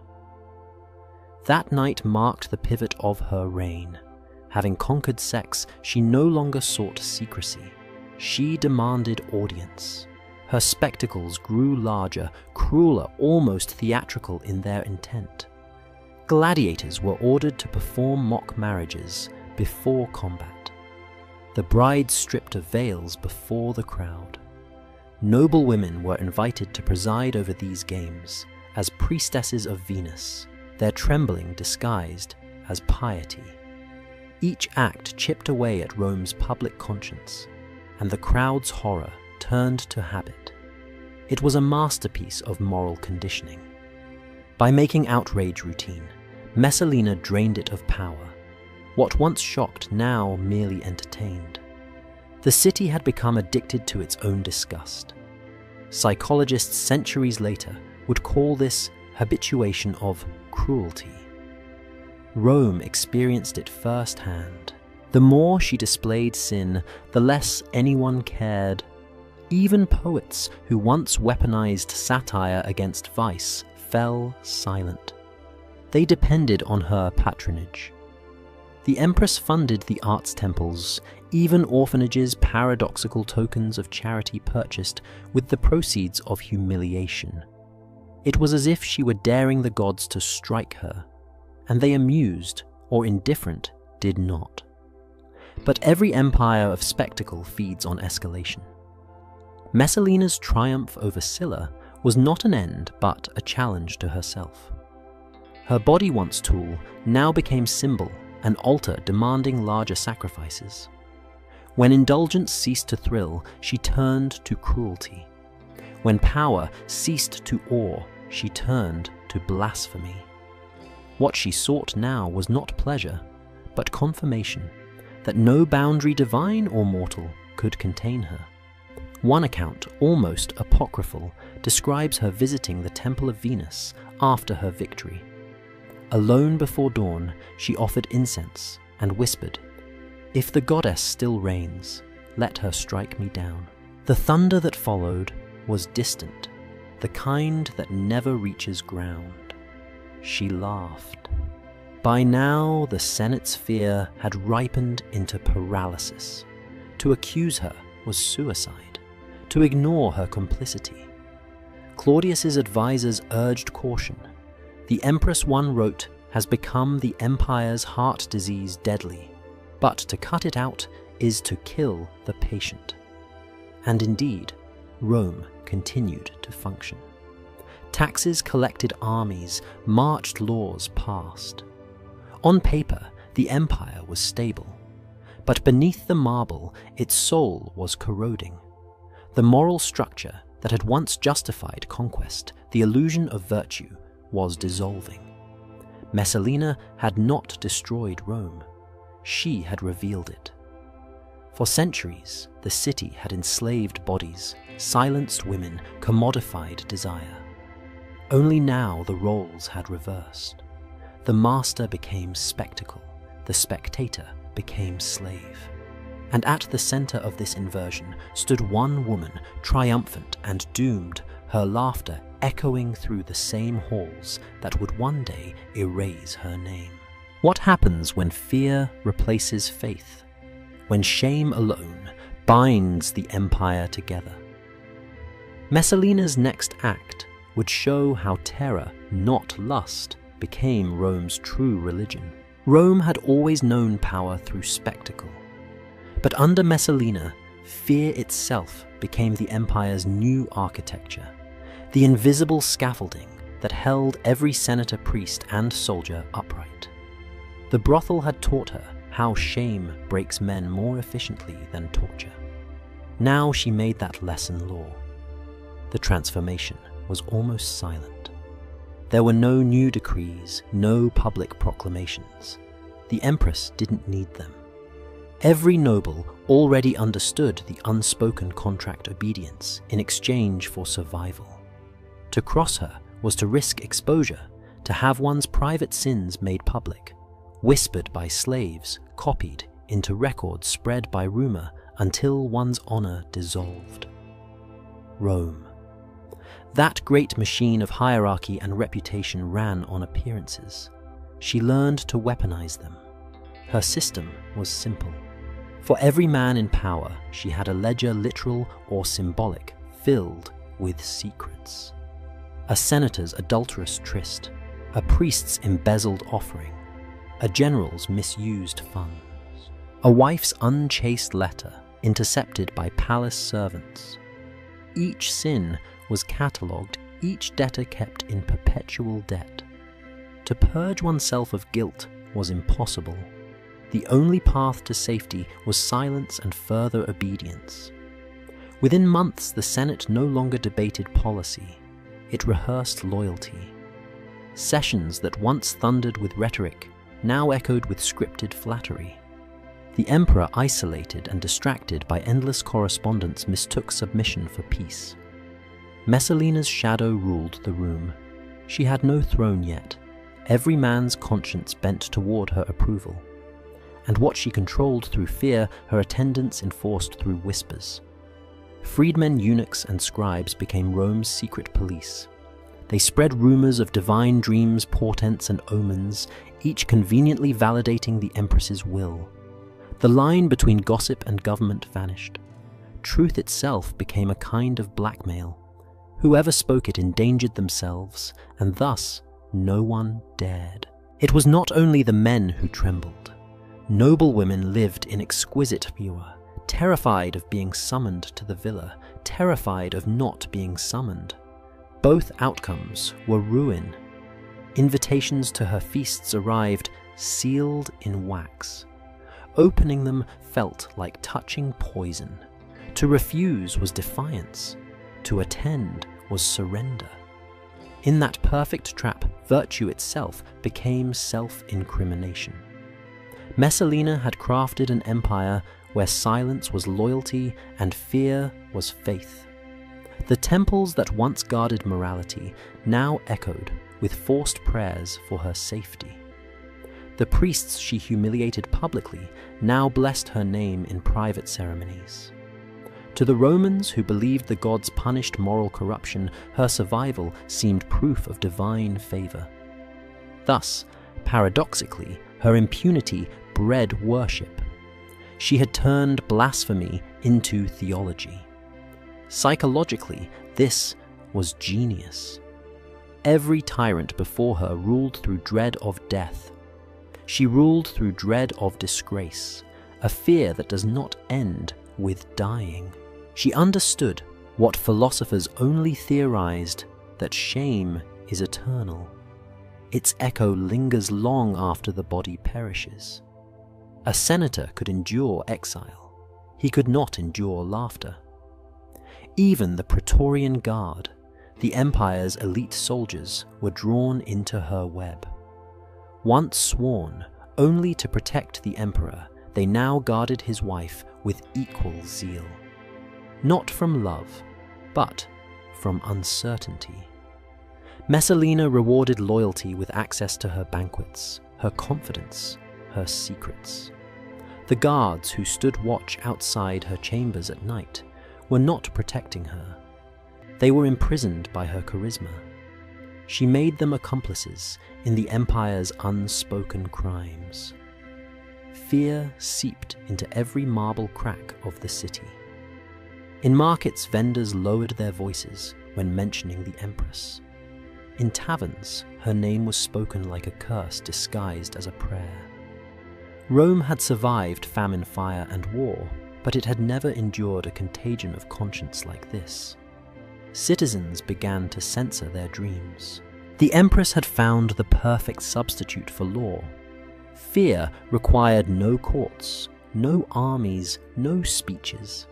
That night marked the pivot of her reign. Having conquered sex, she no longer sought secrecy. She demanded audience. Her spectacles grew larger, crueler, almost theatrical in their intent. Gladiators were ordered to perform mock marriages before combat. The brides stripped of veils before the crowd. Noble women were invited to preside over these games as priestesses of Venus, their trembling disguised as piety. Each act chipped away at Rome's public conscience, and the crowd's horror turned to habit. It was a masterpiece of moral conditioning. By making outrage routine, Maselina drained it of power. What once shocked now merely entertained. The city had become addicted to its own disgust. Psychologists centuries later would call this habituation of cruelty. Rome experienced it firsthand. The more she displayed sin, the less anyone cared. Even poets who once weaponized satire against vice fell silent. They depended on her patronage. The Empress funded the arts temples, even orphanages, paradoxical tokens of charity purchased with the proceeds of humiliation. It was as if she were daring the gods to strike her, and they amused, or indifferent, did not. But every empire of spectacle feeds on escalation. Maselina's triumph over Scylla was not an end but a challenge to herself. Her body once tool now became symbol, an altar demanding larger sacrifices. When indulgence ceased to thrill, she turned to cruelty. When power ceased to awe, she turned to blasphemy. What she sought now was not pleasure, but confirmation that no boundary divine or mortal could contain her. One account, almost apocryphal, describes her visiting the Temple of Venus after her victory. Alone before dawn, she offered incense and whispered, "If the goddess still reigns, let her strike me down." The thunder that followed was distant, the kind that never reaches ground. She laughed. By now, the Senate's fear had ripened into paralysis. To accuse her was suicide, to ignore her complicity. Claudius's advisors urged caution. The Empress, one wrote, has become the empire's heart disease deadly, but to cut it out is to kill the patient. And indeed, Rome continued to function. Taxes collected armies, marched laws passed. On paper, the empire was stable, but beneath the marble, its soul was corroding. The moral structure that had once justified conquest, the illusion of virtue, was dissolving. Maselina had not destroyed Rome. She had revealed it. For centuries, the city had enslaved bodies, silenced women, commodified desire. Only now the roles had reversed. The master became spectacle, the spectator became slave. And at the center of this inversion stood one woman, triumphant and doomed, her laughter echoing through the same halls that would one day erase her name. What happens when fear replaces faith? When shame alone binds the empire together? Maselina's next act would show how terror, not lust, became Rome's true religion. Rome had always known power through spectacle. But under Maselina, fear itself became the empire's new architecture, the invisible scaffolding that held every senator, priest, and soldier upright. The brothel had taught her how shame breaks men more efficiently than torture. Now she made that lesson law. The transformation was almost silent. There were no new decrees, no public proclamations. The Empress didn't need them. Every noble already understood the unspoken contract obedience in exchange for survival. To cross her was to risk exposure, to have one's private sins made public, whispered by slaves, copied into records spread by rumor until one's honor dissolved. Rome. That great machine of hierarchy and reputation ran on appearances. She learned to weaponize them. Her system was simple. For every man in power, she had a ledger, literal or symbolic, filled with secrets. A senator's adulterous tryst, a priest's embezzled offering, a general's misused funds, a wife's unchaste letter intercepted by palace servants. Each sin was catalogued, each debtor kept in perpetual debt. To purge oneself of guilt was impossible. The only path to safety was silence and further obedience. Within months, the Senate no longer debated policy. It rehearsed loyalty. Sessions that once thundered with rhetoric now echoed with scripted flattery. The emperor, isolated and distracted by endless correspondence, mistook submission for peace. Maselina's shadow ruled the room. She had no throne yet. Every man's conscience bent toward her approval. And what she controlled through fear, her attendants enforced through whispers. Freedmen, eunuchs, and scribes became Rome's secret police. They spread rumors of divine dreams, portents, and omens, each conveniently validating the empress's will. The line between gossip and government vanished. Truth itself became a kind of blackmail. Whoever spoke it endangered themselves, and thus no one dared. It was not only the men who trembled. Noble women lived in exquisite pure, terrified of being summoned to the villa, terrified of not being summoned. Both outcomes were ruin. Invitations to her feasts arrived, sealed in wax. Opening them felt like touching poison. To refuse was defiance. To attend was surrender. In that perfect trap, virtue itself became self-incrimination. Maselina had crafted an empire where silence was loyalty and fear was faith. The temples that once guarded morality now echoed with forced prayers for her safety. The priests she humiliated publicly now blessed her name in private ceremonies. To the Romans who believed the gods punished moral corruption, her survival seemed proof of divine favor. Thus, paradoxically, her impunity bred worship. She had turned blasphemy into theology. Psychologically, this was genius. Every tyrant before her ruled through dread of death. She ruled through dread of disgrace, a fear that does not end with dying. She understood what philosophers only theorized, that shame is eternal. Its echo lingers long after the body perishes. A senator could endure exile. He could not endure laughter. Even the Praetorian Guard, the empire's elite soldiers, were drawn into her web. Once sworn only to protect the emperor, they now guarded his wife with equal zeal. Not from love, but from uncertainty. Maselina rewarded loyalty with access to her banquets, her confidence, her secrets. The guards who stood watch outside her chambers at night were not protecting her. They were imprisoned by her charisma. She made them accomplices in the empire's unspoken crimes. Fear seeped into every marble crack of the city. In markets, vendors lowered their voices when mentioning the empress. In taverns, her name was spoken like a curse disguised as a prayer. Rome had survived famine, fire, and war, but it had never endured a contagion of conscience like this. Citizens began to censor their dreams. The empress had found the perfect substitute for law. Fear required no courts, no armies, no speeches.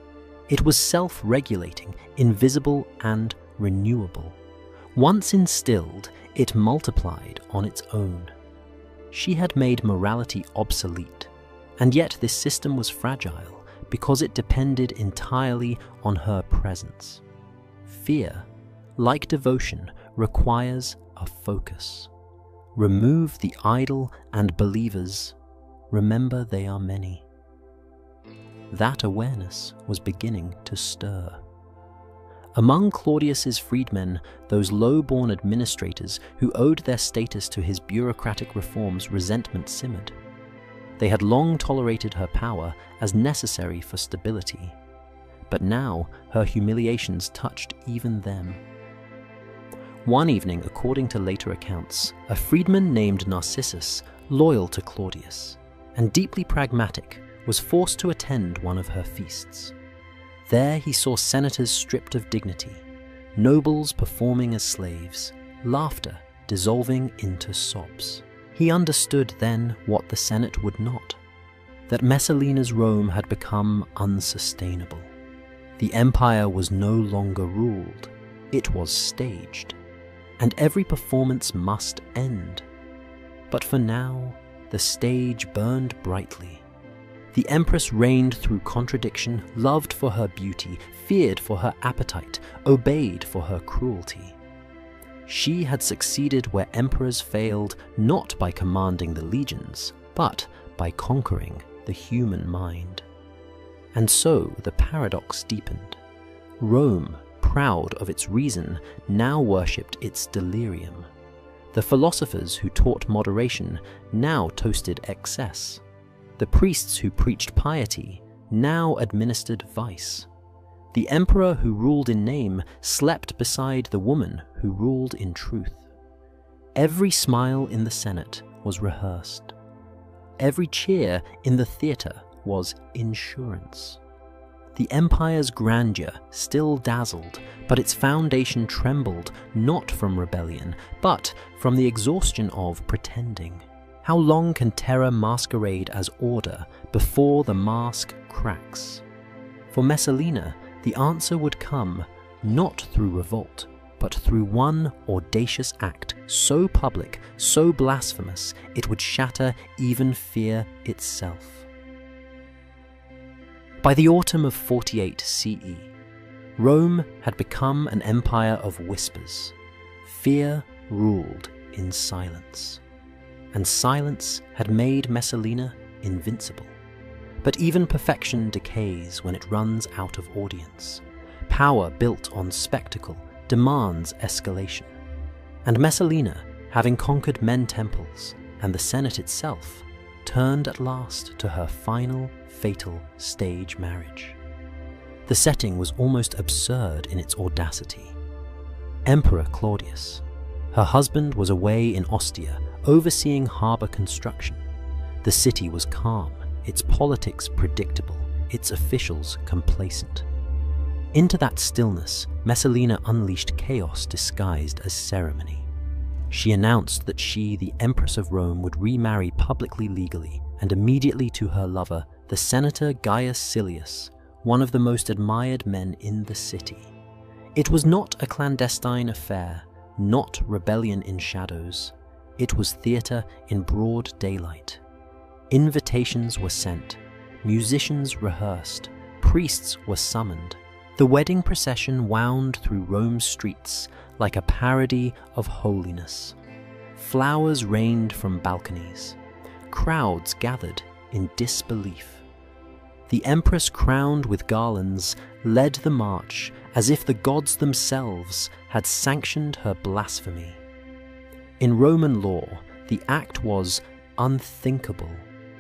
It was self-regulating, invisible, and renewable. Once instilled, it multiplied on its own. She had made morality obsolete, and yet this system was fragile because it depended entirely on her presence. Fear, like devotion, requires a focus. Remove the idol and believers, remember they are many. That awareness was beginning to stir. Among Claudius's freedmen, those low-born administrators who owed their status to his bureaucratic reforms, resentment simmered. They had long tolerated her power as necessary for stability, but now her humiliations touched even them. One evening, according to later accounts, a freedman named Narcissus, loyal to Claudius and deeply pragmatic, was forced to attend one of her feasts. There he saw senators stripped of dignity, nobles performing as slaves, laughter dissolving into sobs. He understood then what the Senate would not, that Maselina's Rome had become unsustainable. The empire was no longer ruled, it was staged, and every performance must end. But for now, the stage burned brightly. The empress reigned through contradiction, loved for her beauty, feared for her appetite, obeyed for her cruelty. She had succeeded where emperors failed, not by commanding the legions, but by conquering the human mind. And so the paradox deepened. Rome, proud of its reason, now worshipped its delirium. The philosophers who taught moderation now toasted excess. The priests who preached piety now administered vice. The emperor who ruled in name slept beside the woman who ruled in truth. Every smile in the Senate was rehearsed. every cheer in the theatre was insurance. The empire's grandeur still dazzled, but its foundation trembled not from rebellion, but from the exhaustion of pretending. How long can terror masquerade as order before the mask cracks? For Maselina, the answer would come not through revolt, but through one audacious act so public, so blasphemous, it would shatter even fear itself. By the autumn of 48 CE, Rome had become an empire of whispers. Fear ruled in silence, and silence had made Maselina invincible. But even perfection decays when it runs out of audience. Power built on spectacle demands escalation. And Maselina, having conquered men temples and the Senate itself, turned at last to her final, fatal stage marriage. The setting was almost absurd in its audacity. Emperor Claudius. Her husband was away in Ostia, overseeing harbour construction. The city was calm, its politics predictable, its officials complacent. Into that stillness, Maselina unleashed chaos disguised as ceremony. She announced that she, the Empress of Rome, would remarry publicly legally, and immediately to her lover, the Senator Gaius Silius, one of the most admired men in the city. It was not a clandestine affair, not rebellion in shadows. It was theatre in broad daylight. Invitations were sent, musicians rehearsed, priests were summoned. The wedding procession wound through Rome's streets like a parody of holiness. Flowers rained from balconies. Crowds gathered in disbelief. The empress, crowned with garlands, led the march as if the gods themselves had sanctioned her blasphemy. In Roman law, the act was unthinkable.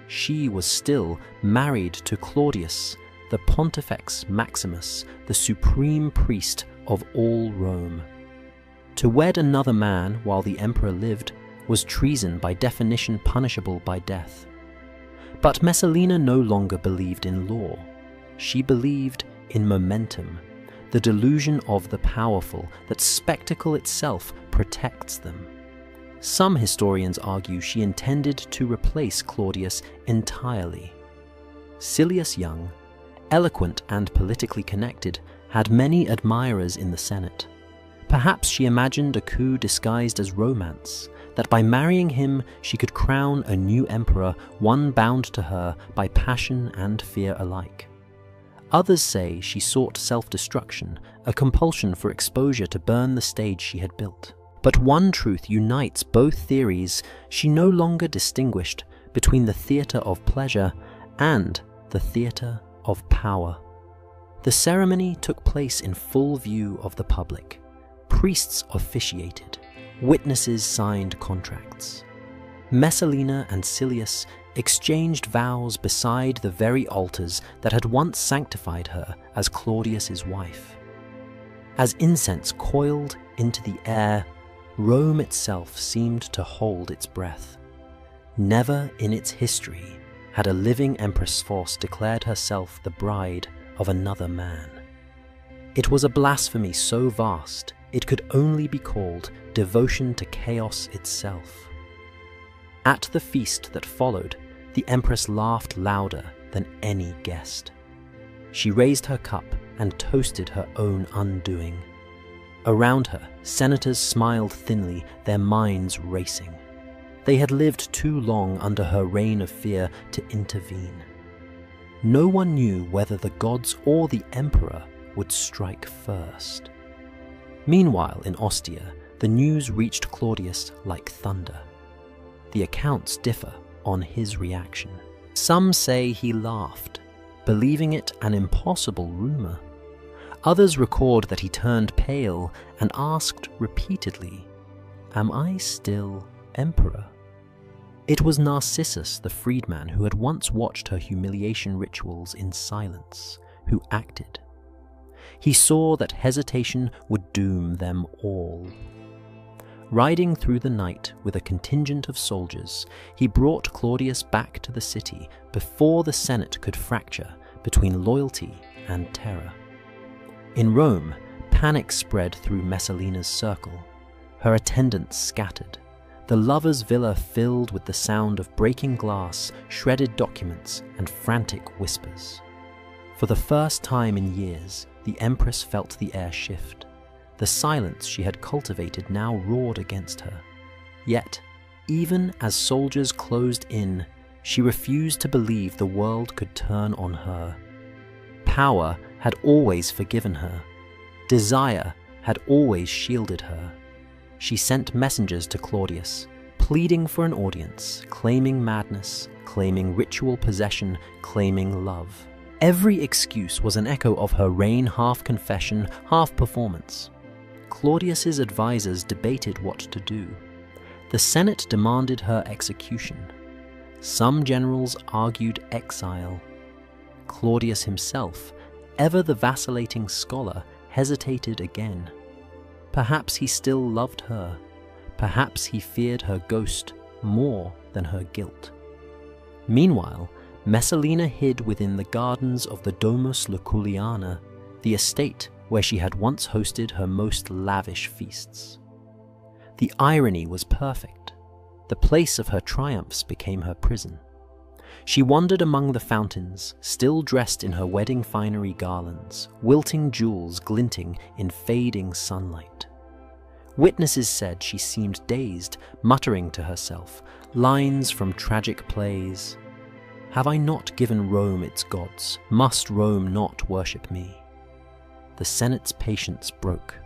She was still married to Claudius, the Pontifex Maximus, the supreme priest of all Rome. To wed another man while the emperor lived was treason by definition punishable by death. But Maselina no longer believed in law. She believed in momentum, the delusion of the powerful, that spectacle itself protects them. Some historians argue she intended to replace Claudius entirely. Silius Young, eloquent and politically connected, had many admirers in the Senate. Perhaps she imagined a coup disguised as romance, that by marrying him she could crown a new emperor, one bound to her by passion and fear alike. Others say she sought self-destruction, a compulsion for exposure to burn the stage she had built. But one truth unites both theories: she no longer distinguished between the theatre of pleasure and the theatre of power. The ceremony took place in full view of the public. Priests officiated. Witnesses signed contracts. Maselina and Silius exchanged vows beside the very altars that had once sanctified her as Claudius's wife. As incense coiled into the air, Rome itself seemed to hold its breath. Never in its history had a living empress force declared herself the bride of another man. It was a blasphemy so vast it could only be called devotion to chaos itself. At the feast that followed, the empress laughed louder than any guest. She raised her cup and toasted her own undoing. Around her, senators smiled thinly, their minds racing. They had lived too long under her reign of fear to intervene. No one knew whether the gods or the emperor would strike first. Meanwhile, in Ostia, the news reached Claudius like thunder. The accounts differ on his reaction. Some say he laughed, believing it an impossible rumor. Others record that he turned pale and asked repeatedly, "Am I still emperor?" It was Narcissus, the freedman who had once watched her humiliation rituals in silence, who acted. He saw that hesitation would doom them all. Riding through the night with a contingent of soldiers, he brought Claudius back to the city before the Senate could fracture between loyalty and terror. In Rome, panic spread through Messalina's circle. Her attendants scattered, the lover's villa filled with the sound of breaking glass, shredded documents, and frantic whispers. For the first time in years, the Empress felt the air shift. The silence she had cultivated now roared against her. Yet, even as soldiers closed in, she refused to believe the world could turn on her. Power had always forgiven her. Desire had always shielded her. She sent messengers to Claudius, pleading for an audience, claiming madness, claiming ritual possession, claiming love. Every excuse was an echo of her reign, half confession, half performance. Claudius's advisors debated what to do. The Senate demanded her execution. Some generals argued exile. Claudius himself, ever the vacillating scholar, hesitated again. Perhaps he still loved her. Perhaps he feared her ghost more than her guilt. Meanwhile, Messalina hid within the gardens of the Domus Luculliana, the estate where she had once hosted her most lavish feasts. The irony was perfect. The place of her triumphs became her prison. She wandered among the fountains, still dressed in her wedding finery garlands, wilting jewels glinting in fading sunlight. Witnesses said she seemed dazed, muttering to herself, lines from tragic plays. "Have I not given Rome its gods? Must Rome not worship me?" The Senate's patience broke.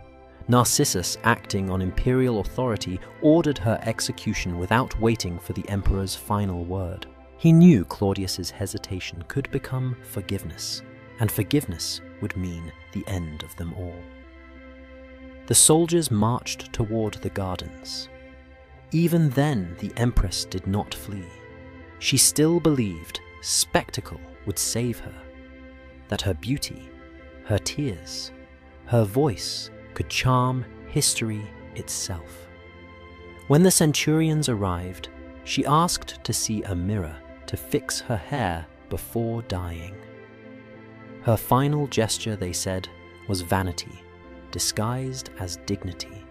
Narcissus, acting on imperial authority, ordered her execution without waiting for the emperor's final word. He knew Claudius's hesitation could become forgiveness, and forgiveness would mean the end of them all. The soldiers marched toward the gardens. Even then, the Empress did not flee. She still believed spectacle would save her, that her beauty, her tears, her voice could charm history itself. When the centurions arrived, she asked to see a mirror to fix her hair before dying. Her final gesture, they said, was vanity, disguised as dignity.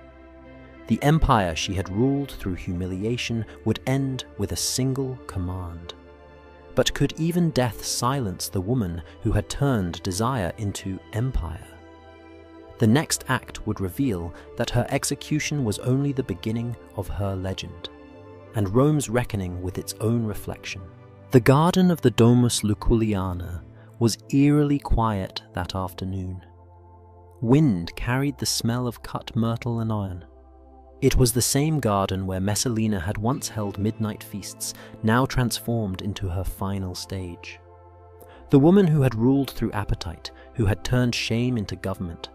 The empire she had ruled through humiliation would end with a single command. But could even death silence the woman who had turned desire into empire? The next act would reveal that her execution was only the beginning of her legend, and Rome's reckoning with its own reflection. The garden of the Domus Luculliana was eerily quiet that afternoon. Wind carried the smell of cut myrtle and iron. It was the same garden where Messalina had once held midnight feasts, now transformed into her final stage. The woman who had ruled through appetite, who had turned shame into government,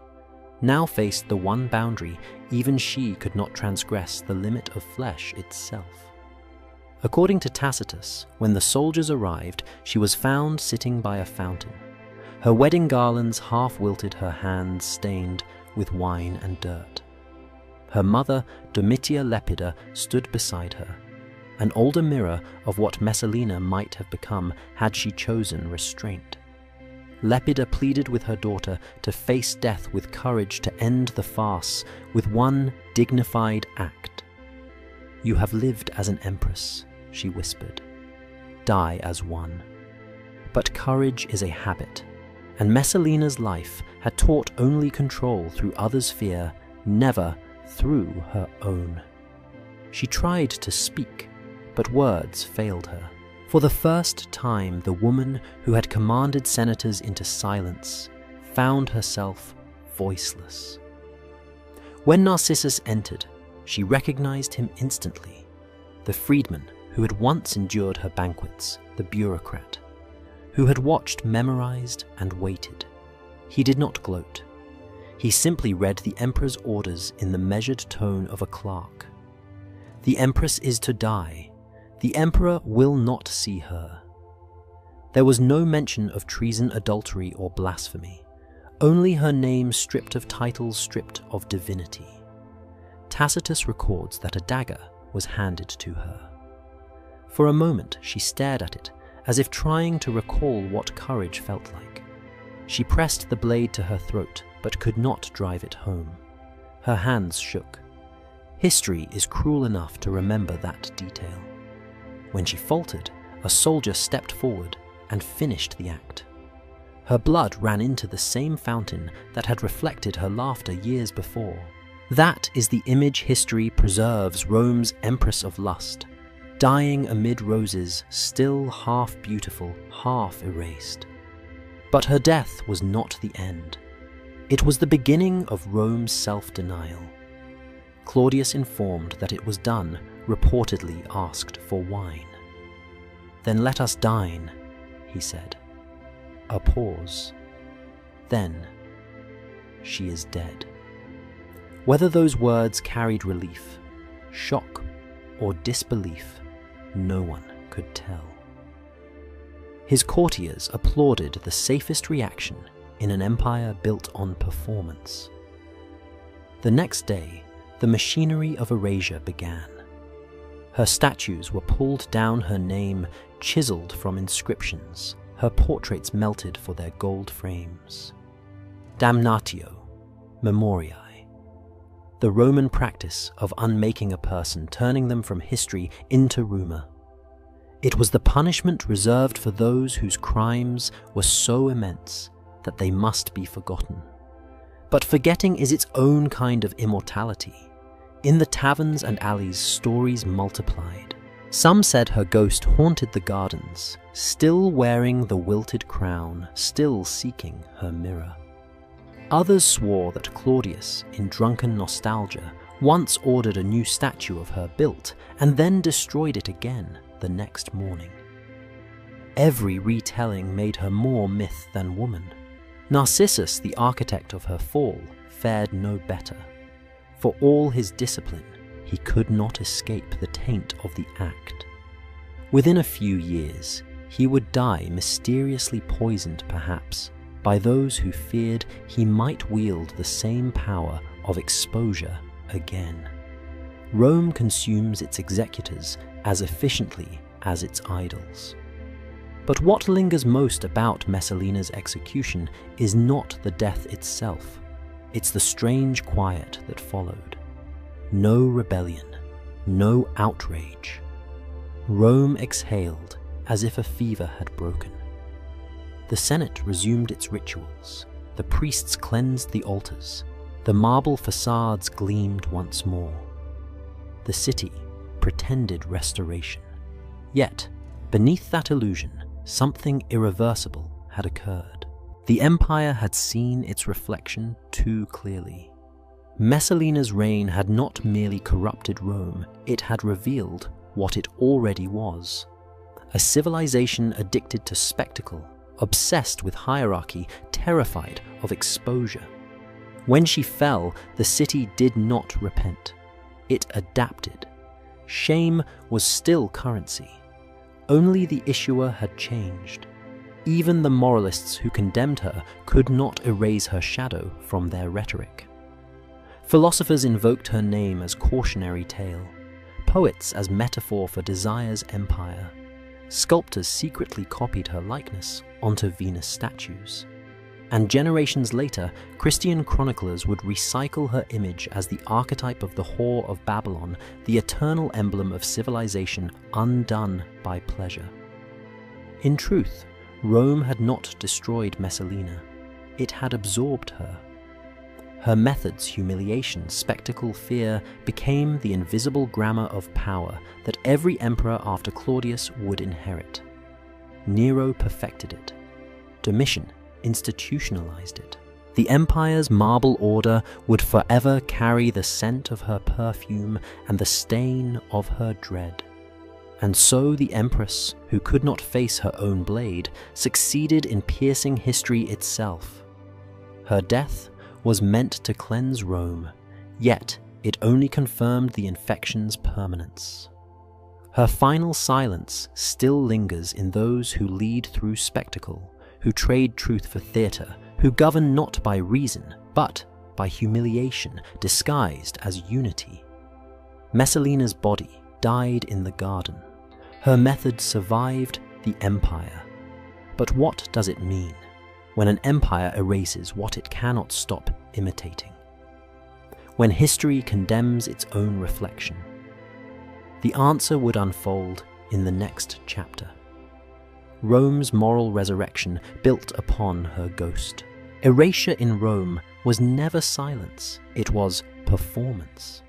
now faced the one boundary even she could not transgress, the limit of flesh itself. According to Tacitus, when the soldiers arrived, she was found sitting by a fountain. Her wedding garlands half wilted, her hands stained with wine and dirt. Her mother, Domitia Lepida, stood beside her, an older mirror of what Messalina might have become had she chosen restraint. Lepida pleaded with her daughter to face death with courage, to end the farce with one dignified act. "You have lived as an empress," she whispered. "Die as one." But courage is a habit, and Messalina's life had taught only control through others' fear, never through her own. She tried to speak, but words failed her. For the first time, the woman who had commanded senators into silence found herself voiceless. When Narcissus entered, she recognized him instantly. The freedman who had once endured her banquets, the bureaucrat, who had watched, memorized, and waited. He did not gloat. He simply read the emperor's orders in the measured tone of a clerk. The empress is to die. The emperor will not see her. There was no mention of treason, adultery, or blasphemy. Only her name stripped of titles, stripped of divinity. Tacitus records that a dagger was handed to her. For a moment she stared at it, as if trying to recall what courage felt like. She pressed the blade to her throat, but could not drive it home. Her hands shook. History is cruel enough to remember that detail. When she faltered, a soldier stepped forward and finished the act. Her blood ran into the same fountain that had reflected her laughter years before. That is the image history preserves Rome's Empress of Lust, dying amid roses, still half beautiful, half erased. But her death was not the end. It was the beginning of Rome's self-denial. Claudius, informed that it was done, reportedly asked for wine. "Then let us dine," he said. A pause. Then, "She is dead." Whether those words carried relief, shock, or disbelief, no one could tell. His courtiers applauded the safest reaction in an empire built on performance. The next day, the machinery of erasure began. Her statues were pulled down, her name chiseled from inscriptions, her portraits melted for their gold frames. Damnatio memoriae, the Roman practice of unmaking a person, turning them from history into rumor. It was the punishment reserved for those whose crimes were so immense that they must be forgotten. But forgetting is its own kind of immortality. In the taverns and alleys, stories multiplied. Some said her ghost haunted the gardens, still wearing the wilted crown, still seeking her mirror. Others swore that Claudius, in drunken nostalgia, once ordered a new statue of her built and then destroyed it again the next morning. Every retelling made her more myth than woman. Narcissus, the architect of her fall, fared no better. For all his discipline, he could not escape the taint of the act. Within a few years, he would die mysteriously poisoned, perhaps, by those who feared he might wield the same power of exposure again. Rome consumes its executors as efficiently as its idols. But what lingers most about Maselina's execution is not the death itself. It's the strange quiet that followed. No rebellion, no outrage. Rome exhaled as if a fever had broken. The Senate resumed its rituals. The priests cleansed the altars. The marble facades gleamed once more. The city pretended restoration. Yet, beneath that illusion, something irreversible had occurred. The empire had seen its reflection too clearly. Messalina's reign had not merely corrupted Rome, it had revealed what it already was. A civilization addicted to spectacle, obsessed with hierarchy, terrified of exposure. When she fell, the city did not repent. It adapted. Shame was still currency. Only the issuer had changed. Even the moralists who condemned her could not erase her shadow from their rhetoric. Philosophers invoked her name as cautionary tale, poets as metaphor for desire's empire. Sculptors secretly copied her likeness onto Venus statues. And generations later, Christian chroniclers would recycle her image as the archetype of the whore of Babylon, the eternal emblem of civilization undone by pleasure. In truth, Rome had not destroyed Messalina. It had absorbed her. Her methods, humiliation, spectacle, fear, became the invisible grammar of power that every emperor after Claudius would inherit. Nero perfected it. Domitian institutionalized it. The empire's marble order would forever carry the scent of her perfume and the stain of her dread. And so the empress, who could not face her own blade, succeeded in piercing history itself. Her death was meant to cleanse Rome, yet it only confirmed the infection's permanence. Her final silence still lingers in those who lead through spectacle, who trade truth for theatre, who govern not by reason, but by humiliation disguised as unity. Maselina's body died in the garden. Her method survived the empire. But what does it mean when an empire erases what it cannot stop imitating? When history condemns its own reflection? The answer would unfold in the next chapter. Rome's moral resurrection built upon her ghost. Erasure in Rome was never silence, it was performance.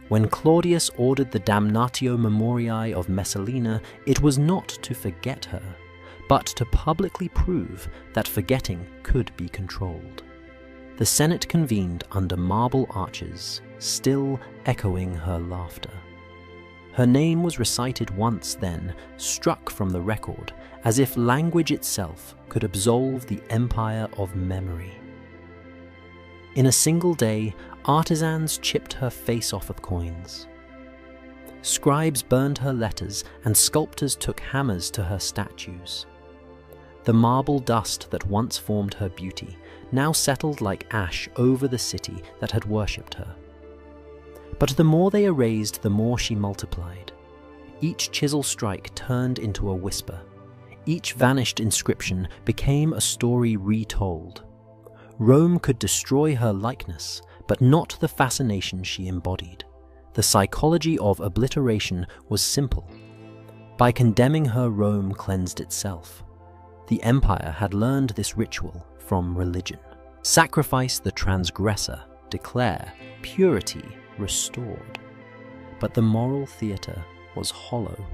When Claudius ordered the damnatio memoriae of Maselina, it was not to forget her, but to publicly prove that forgetting could be controlled. The Senate convened under marble arches, still echoing her laughter. Her name was recited once then, struck from the record, as if language itself could absolve the empire of memory. In a single day, artisans chipped her face off of coins. Scribes burned her letters, and sculptors took hammers to her statues. The marble dust that once formed her beauty now settled like ash over the city that had worshipped her. But the more they erased, the more she multiplied. Each chisel strike turned into a whisper. Each vanished inscription became a story retold. Rome could destroy her likeness, but not the fascination she embodied. The psychology of obliteration was simple. By condemning her, Rome cleansed itself. The empire had learned this ritual from religion. Sacrifice the transgressor, declare purity restored. But the moral theatre was hollow.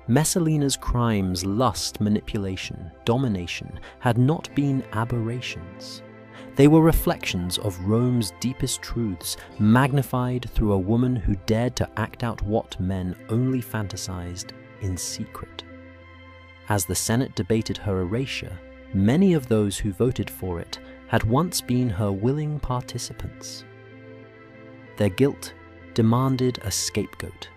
Maselina's crimes, lust, manipulation, domination, had not been aberrations. They were reflections of Rome's deepest truths, magnified through a woman who dared to act out what men only fantasized in secret. As the Senate debated her erasure, many of those who voted for it had once been her willing participants. Their guilt demanded a scapegoat.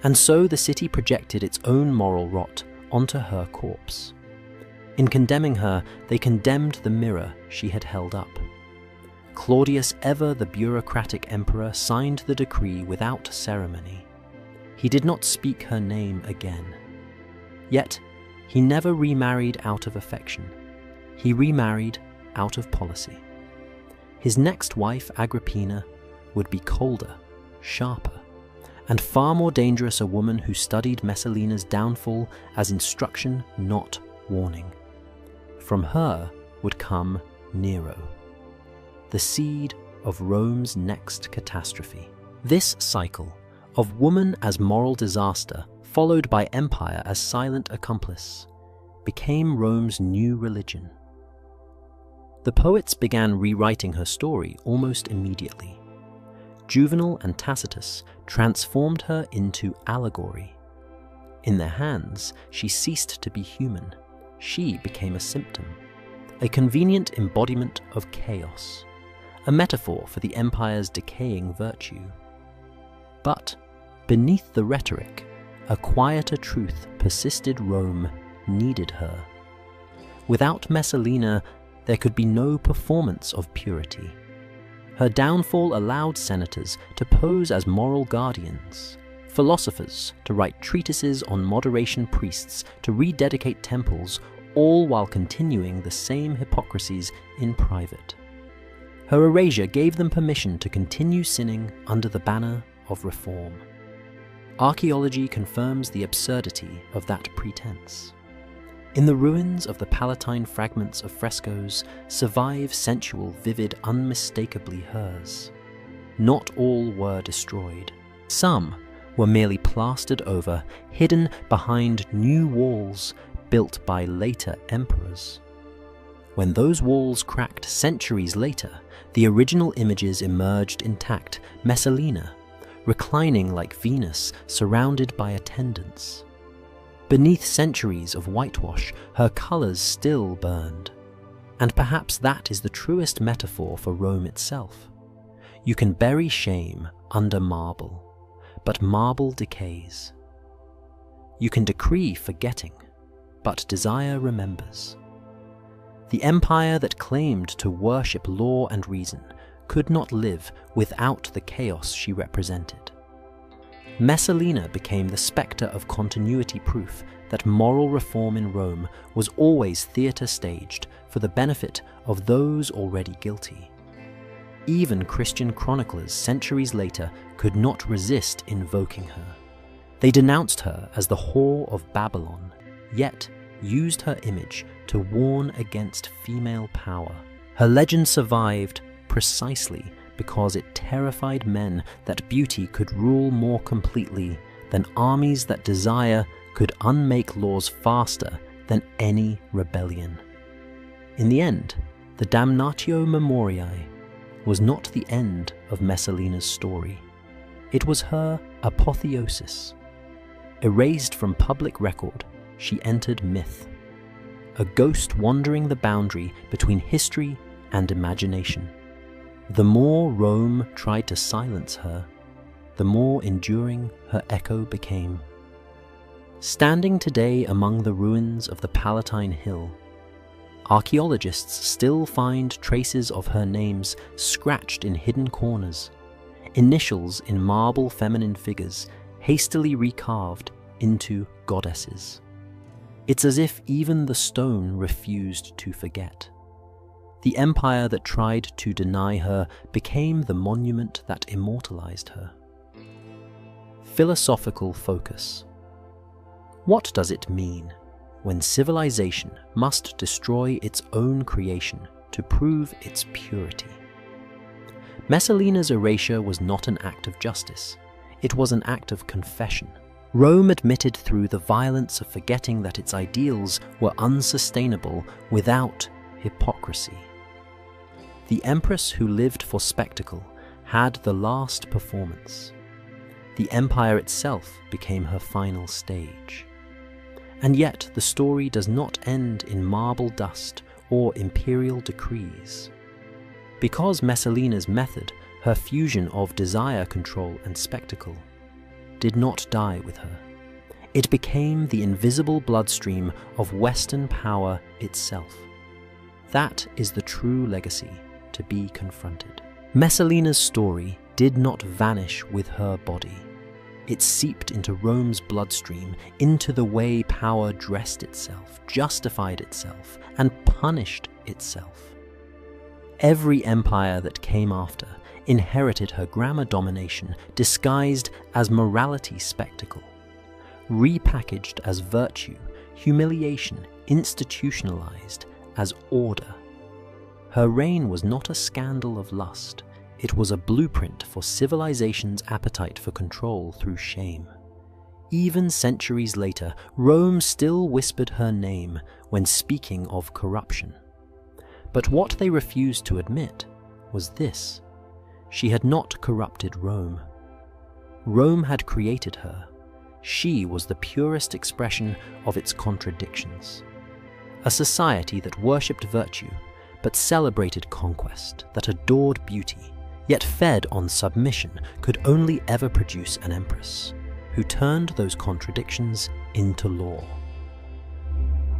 And so the city projected its own moral rot onto her corpse. In condemning her, they condemned the mirror she had held up. Claudius, ever the bureaucratic emperor, signed the decree without ceremony. He did not speak her name again. Yet, he never remarried out of affection. He remarried out of policy. His next wife, Agrippina, would be colder, sharper, and far more dangerous, a woman who studied Maselina's downfall as instruction, not warning. From her would come Nero, the seed of Rome's next catastrophe. This cycle of woman as moral disaster, followed by empire as silent accomplice, became Rome's new religion. The poets began rewriting her story almost immediately. Juvenal and Tacitus transformed her into allegory. In their hands, she ceased to be human. She became a symptom, a convenient embodiment of chaos, a metaphor for the empire's decaying virtue. But beneath the rhetoric, a quieter truth persisted. Rome needed her. Without Maselina, there could be no performance of purity. Her downfall allowed senators to pose as moral guardians, philosophers to write treatises on moderation, priests to rededicate temples, all while continuing the same hypocrisies in private. Her erasure gave them permission to continue sinning under the banner of reform. Archaeology confirms the absurdity of that pretense. In the ruins of the Palatine fragments of frescoes survive sensual, vivid, unmistakably hers. Not all were destroyed. Some were merely plastered over, hidden behind new walls built by later emperors. When those walls cracked centuries later, the original images emerged intact, Maselina, reclining like Venus, surrounded by attendants. Beneath centuries of whitewash, her colours still burned. And perhaps that is the truest metaphor for Rome itself. You can bury shame under marble, but marble decays. You can decree forgetting, but desire remembers. The empire that claimed to worship law and reason could not live without the chaos she represented. Messalina became the spectre of continuity proof that moral reform in Rome was always theatre staged for the benefit of those already guilty. Even Christian chroniclers centuries later could not resist invoking her. They denounced her as the whore of Babylon, yet used her image to warn against female power. Her legend survived precisely because it terrified men that beauty could rule more completely than armies that desire could unmake laws faster than any rebellion. In the end, the damnatio memoriae was not the end of Messalina's story. It was her apotheosis. Erased from public record, she entered myth, a ghost wandering the boundary between history and imagination. The more Rome tried to silence her, the more enduring her echo became. Standing today among the ruins of the Palatine Hill, archaeologists still find traces of her names scratched in hidden corners, initials in marble feminine figures hastily recarved into goddesses. It's as if even the stone refused to forget. The empire that tried to deny her became the monument that immortalized her. Philosophical focus. What does it mean when civilization must destroy its own creation to prove its purity? Messalina's erasure was not an act of justice. It was an act of confession. Rome admitted through the violence of forgetting that its ideals were unsustainable without hypocrisy. The empress who lived for spectacle had the last performance. The empire itself became her final stage. And yet the story does not end in marble dust or imperial decrees. Because Messalina's method, her fusion of desire control and spectacle, did not die with her. It became the invisible bloodstream of Western power itself. That is the true legacy to be confronted. Messalina's story did not vanish with her body. It seeped into Rome's bloodstream, into the way power dressed itself, justified itself, and punished itself. Every empire that came after inherited her grammar domination disguised as morality spectacle, repackaged as virtue, humiliation institutionalized as order. Her reign was not a scandal of lust, it was a blueprint for civilization's appetite for control through shame. Even centuries later, Rome still whispered her name when speaking of corruption. But what they refused to admit was this: she had not corrupted Rome. Rome had created her. She was the purest expression of its contradictions. A society that worshipped virtue, but celebrated conquest, that adored beauty, yet fed on submission, could only ever produce an empress who turned those contradictions into law.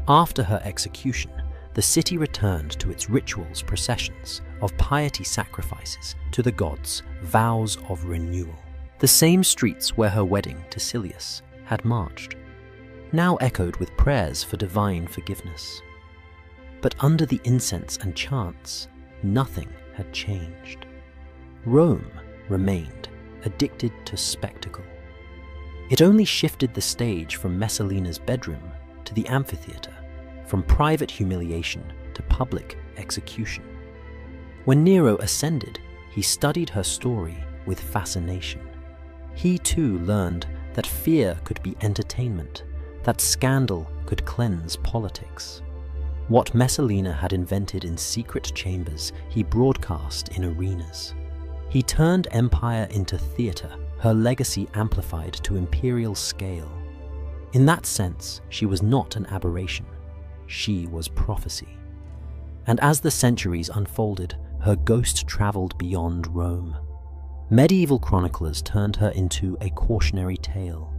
After her execution, the city returned to its rituals, processions, of piety sacrifices to the gods, vows of renewal. The same streets where her wedding to Silius had marched, now echoed with prayers for divine forgiveness. But under the incense and chants, nothing had changed. Rome remained addicted to spectacle. It only shifted the stage from Messalina's bedroom to the amphitheater, from private humiliation to public execution. When Nero ascended, he studied her story with fascination. He too learned that fear could be entertainment, that scandal could cleanse politics. What Messalina had invented in secret chambers, he broadcast in arenas. He turned empire into theatre, her legacy amplified to imperial scale. In that sense, she was not an aberration. She was prophecy. And as the centuries unfolded, her ghost travelled beyond Rome. Medieval chroniclers turned her into a cautionary tale.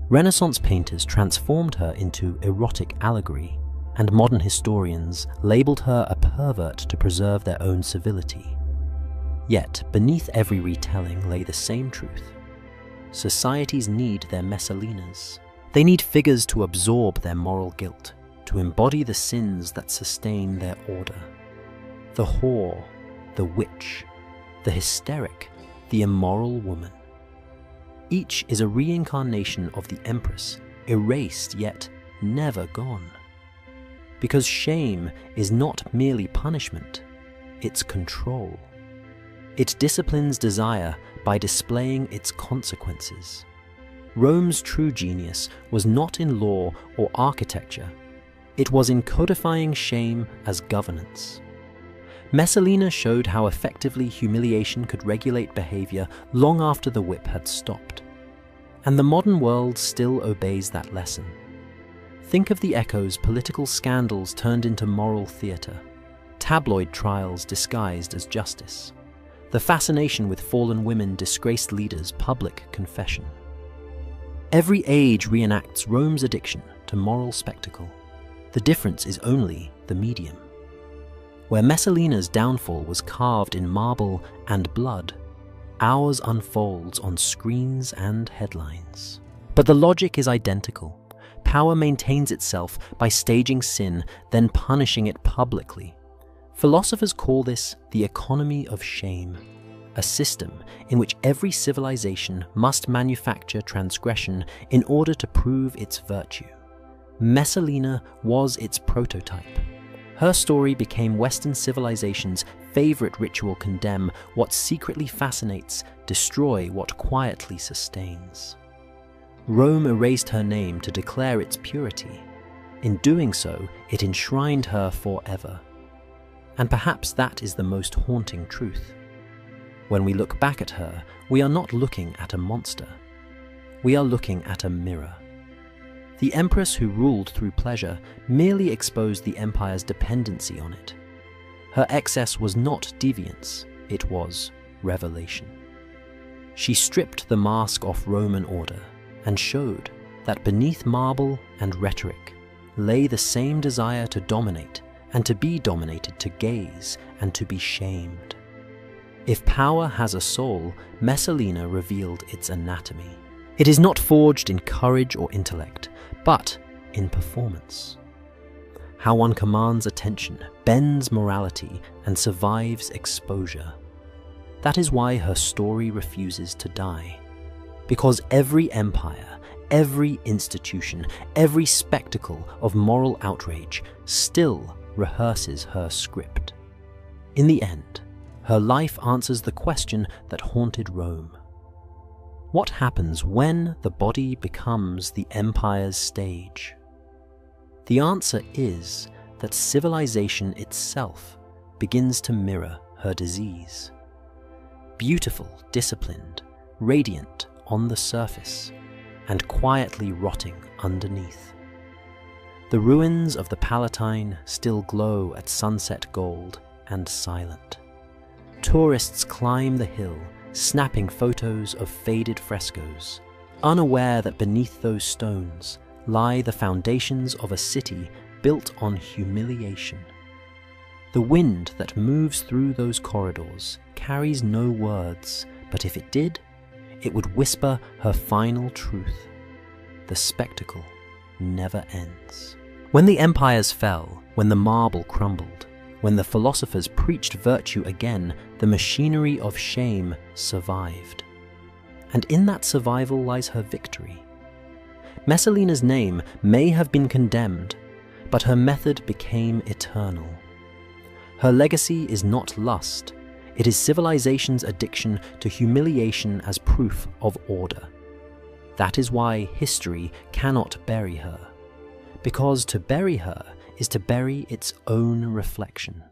Renaissance painters transformed her into erotic allegory, and modern historians labelled her a pervert to preserve their own civility. Yet, beneath every retelling lay the same truth. societies need their Mesalinas. They need figures to absorb their moral guilt, to embody the sins that sustain their order. The whore, the witch, the hysteric, the immoral woman. Each is a reincarnation of the Empress, erased yet never gone. Because shame is not merely punishment, it's control. It disciplines desire by displaying its consequences. Rome's true genius was not in law or architecture, it was in codifying shame as governance. Maselina showed how effectively humiliation could regulate behavior long after the whip had stopped. And the modern world still obeys that lesson. Think of the echoes political scandals turned into moral theatre, tabloid trials disguised as justice, the fascination with fallen women, disgraced leaders, public confession. Every age reenacts Rome's addiction to moral spectacle. The difference is only the medium. Where Messalina's downfall was carved in marble and blood, ours unfolds on screens and headlines. But the logic is identical. Power maintains itself by staging sin, then punishing it publicly. Philosophers call this the economy of shame, a system in which every civilization must manufacture transgression in order to prove its virtue. Messalina was its prototype. Her story became Western civilization's favorite ritual: condemn what secretly fascinates, destroy what quietly sustains. Rome erased her name to declare its purity. In doing so, it enshrined her forever. And perhaps that is the most haunting truth. When we look back at her, we are not looking at a monster. We are looking at a mirror. The empress who ruled through pleasure merely exposed the empire's dependency on it. Her excess was not deviance, it was revelation. She stripped the mask off Roman order and showed that beneath marble and rhetoric lay the same desire to dominate and to be dominated, to gaze and to be shamed. If power has a soul, Messalina revealed its anatomy. It is not forged in courage or intellect, but in performance. How one commands attention, bends morality, and survives exposure. That is why her story refuses to die. Because every empire, every institution, every spectacle of moral outrage still rehearses her script. In the end, her life answers the question that haunted Rome. What happens when the body becomes the empire's stage? The answer is that civilization itself begins to mirror her disease. Beautiful, disciplined, radiant on the surface, and quietly rotting underneath. The ruins of the Palatine still glow at sunset gold and silent. Tourists climb the hill, snapping photos of faded frescoes, unaware that beneath those stones lie the foundations of a city built on humiliation. The wind that moves through those corridors carries no words, but if it did, it would whisper her final truth. The spectacle never ends. When the empires fell, when the marble crumbled, when the philosophers preached virtue again, the machinery of shame survived. And in that survival lies her victory. Messalina's name may have been condemned, but her method became eternal. Her legacy is not lust, it is civilization's addiction to humiliation as proof of order. That is why history cannot bury her, because to bury her is to bury its own reflection.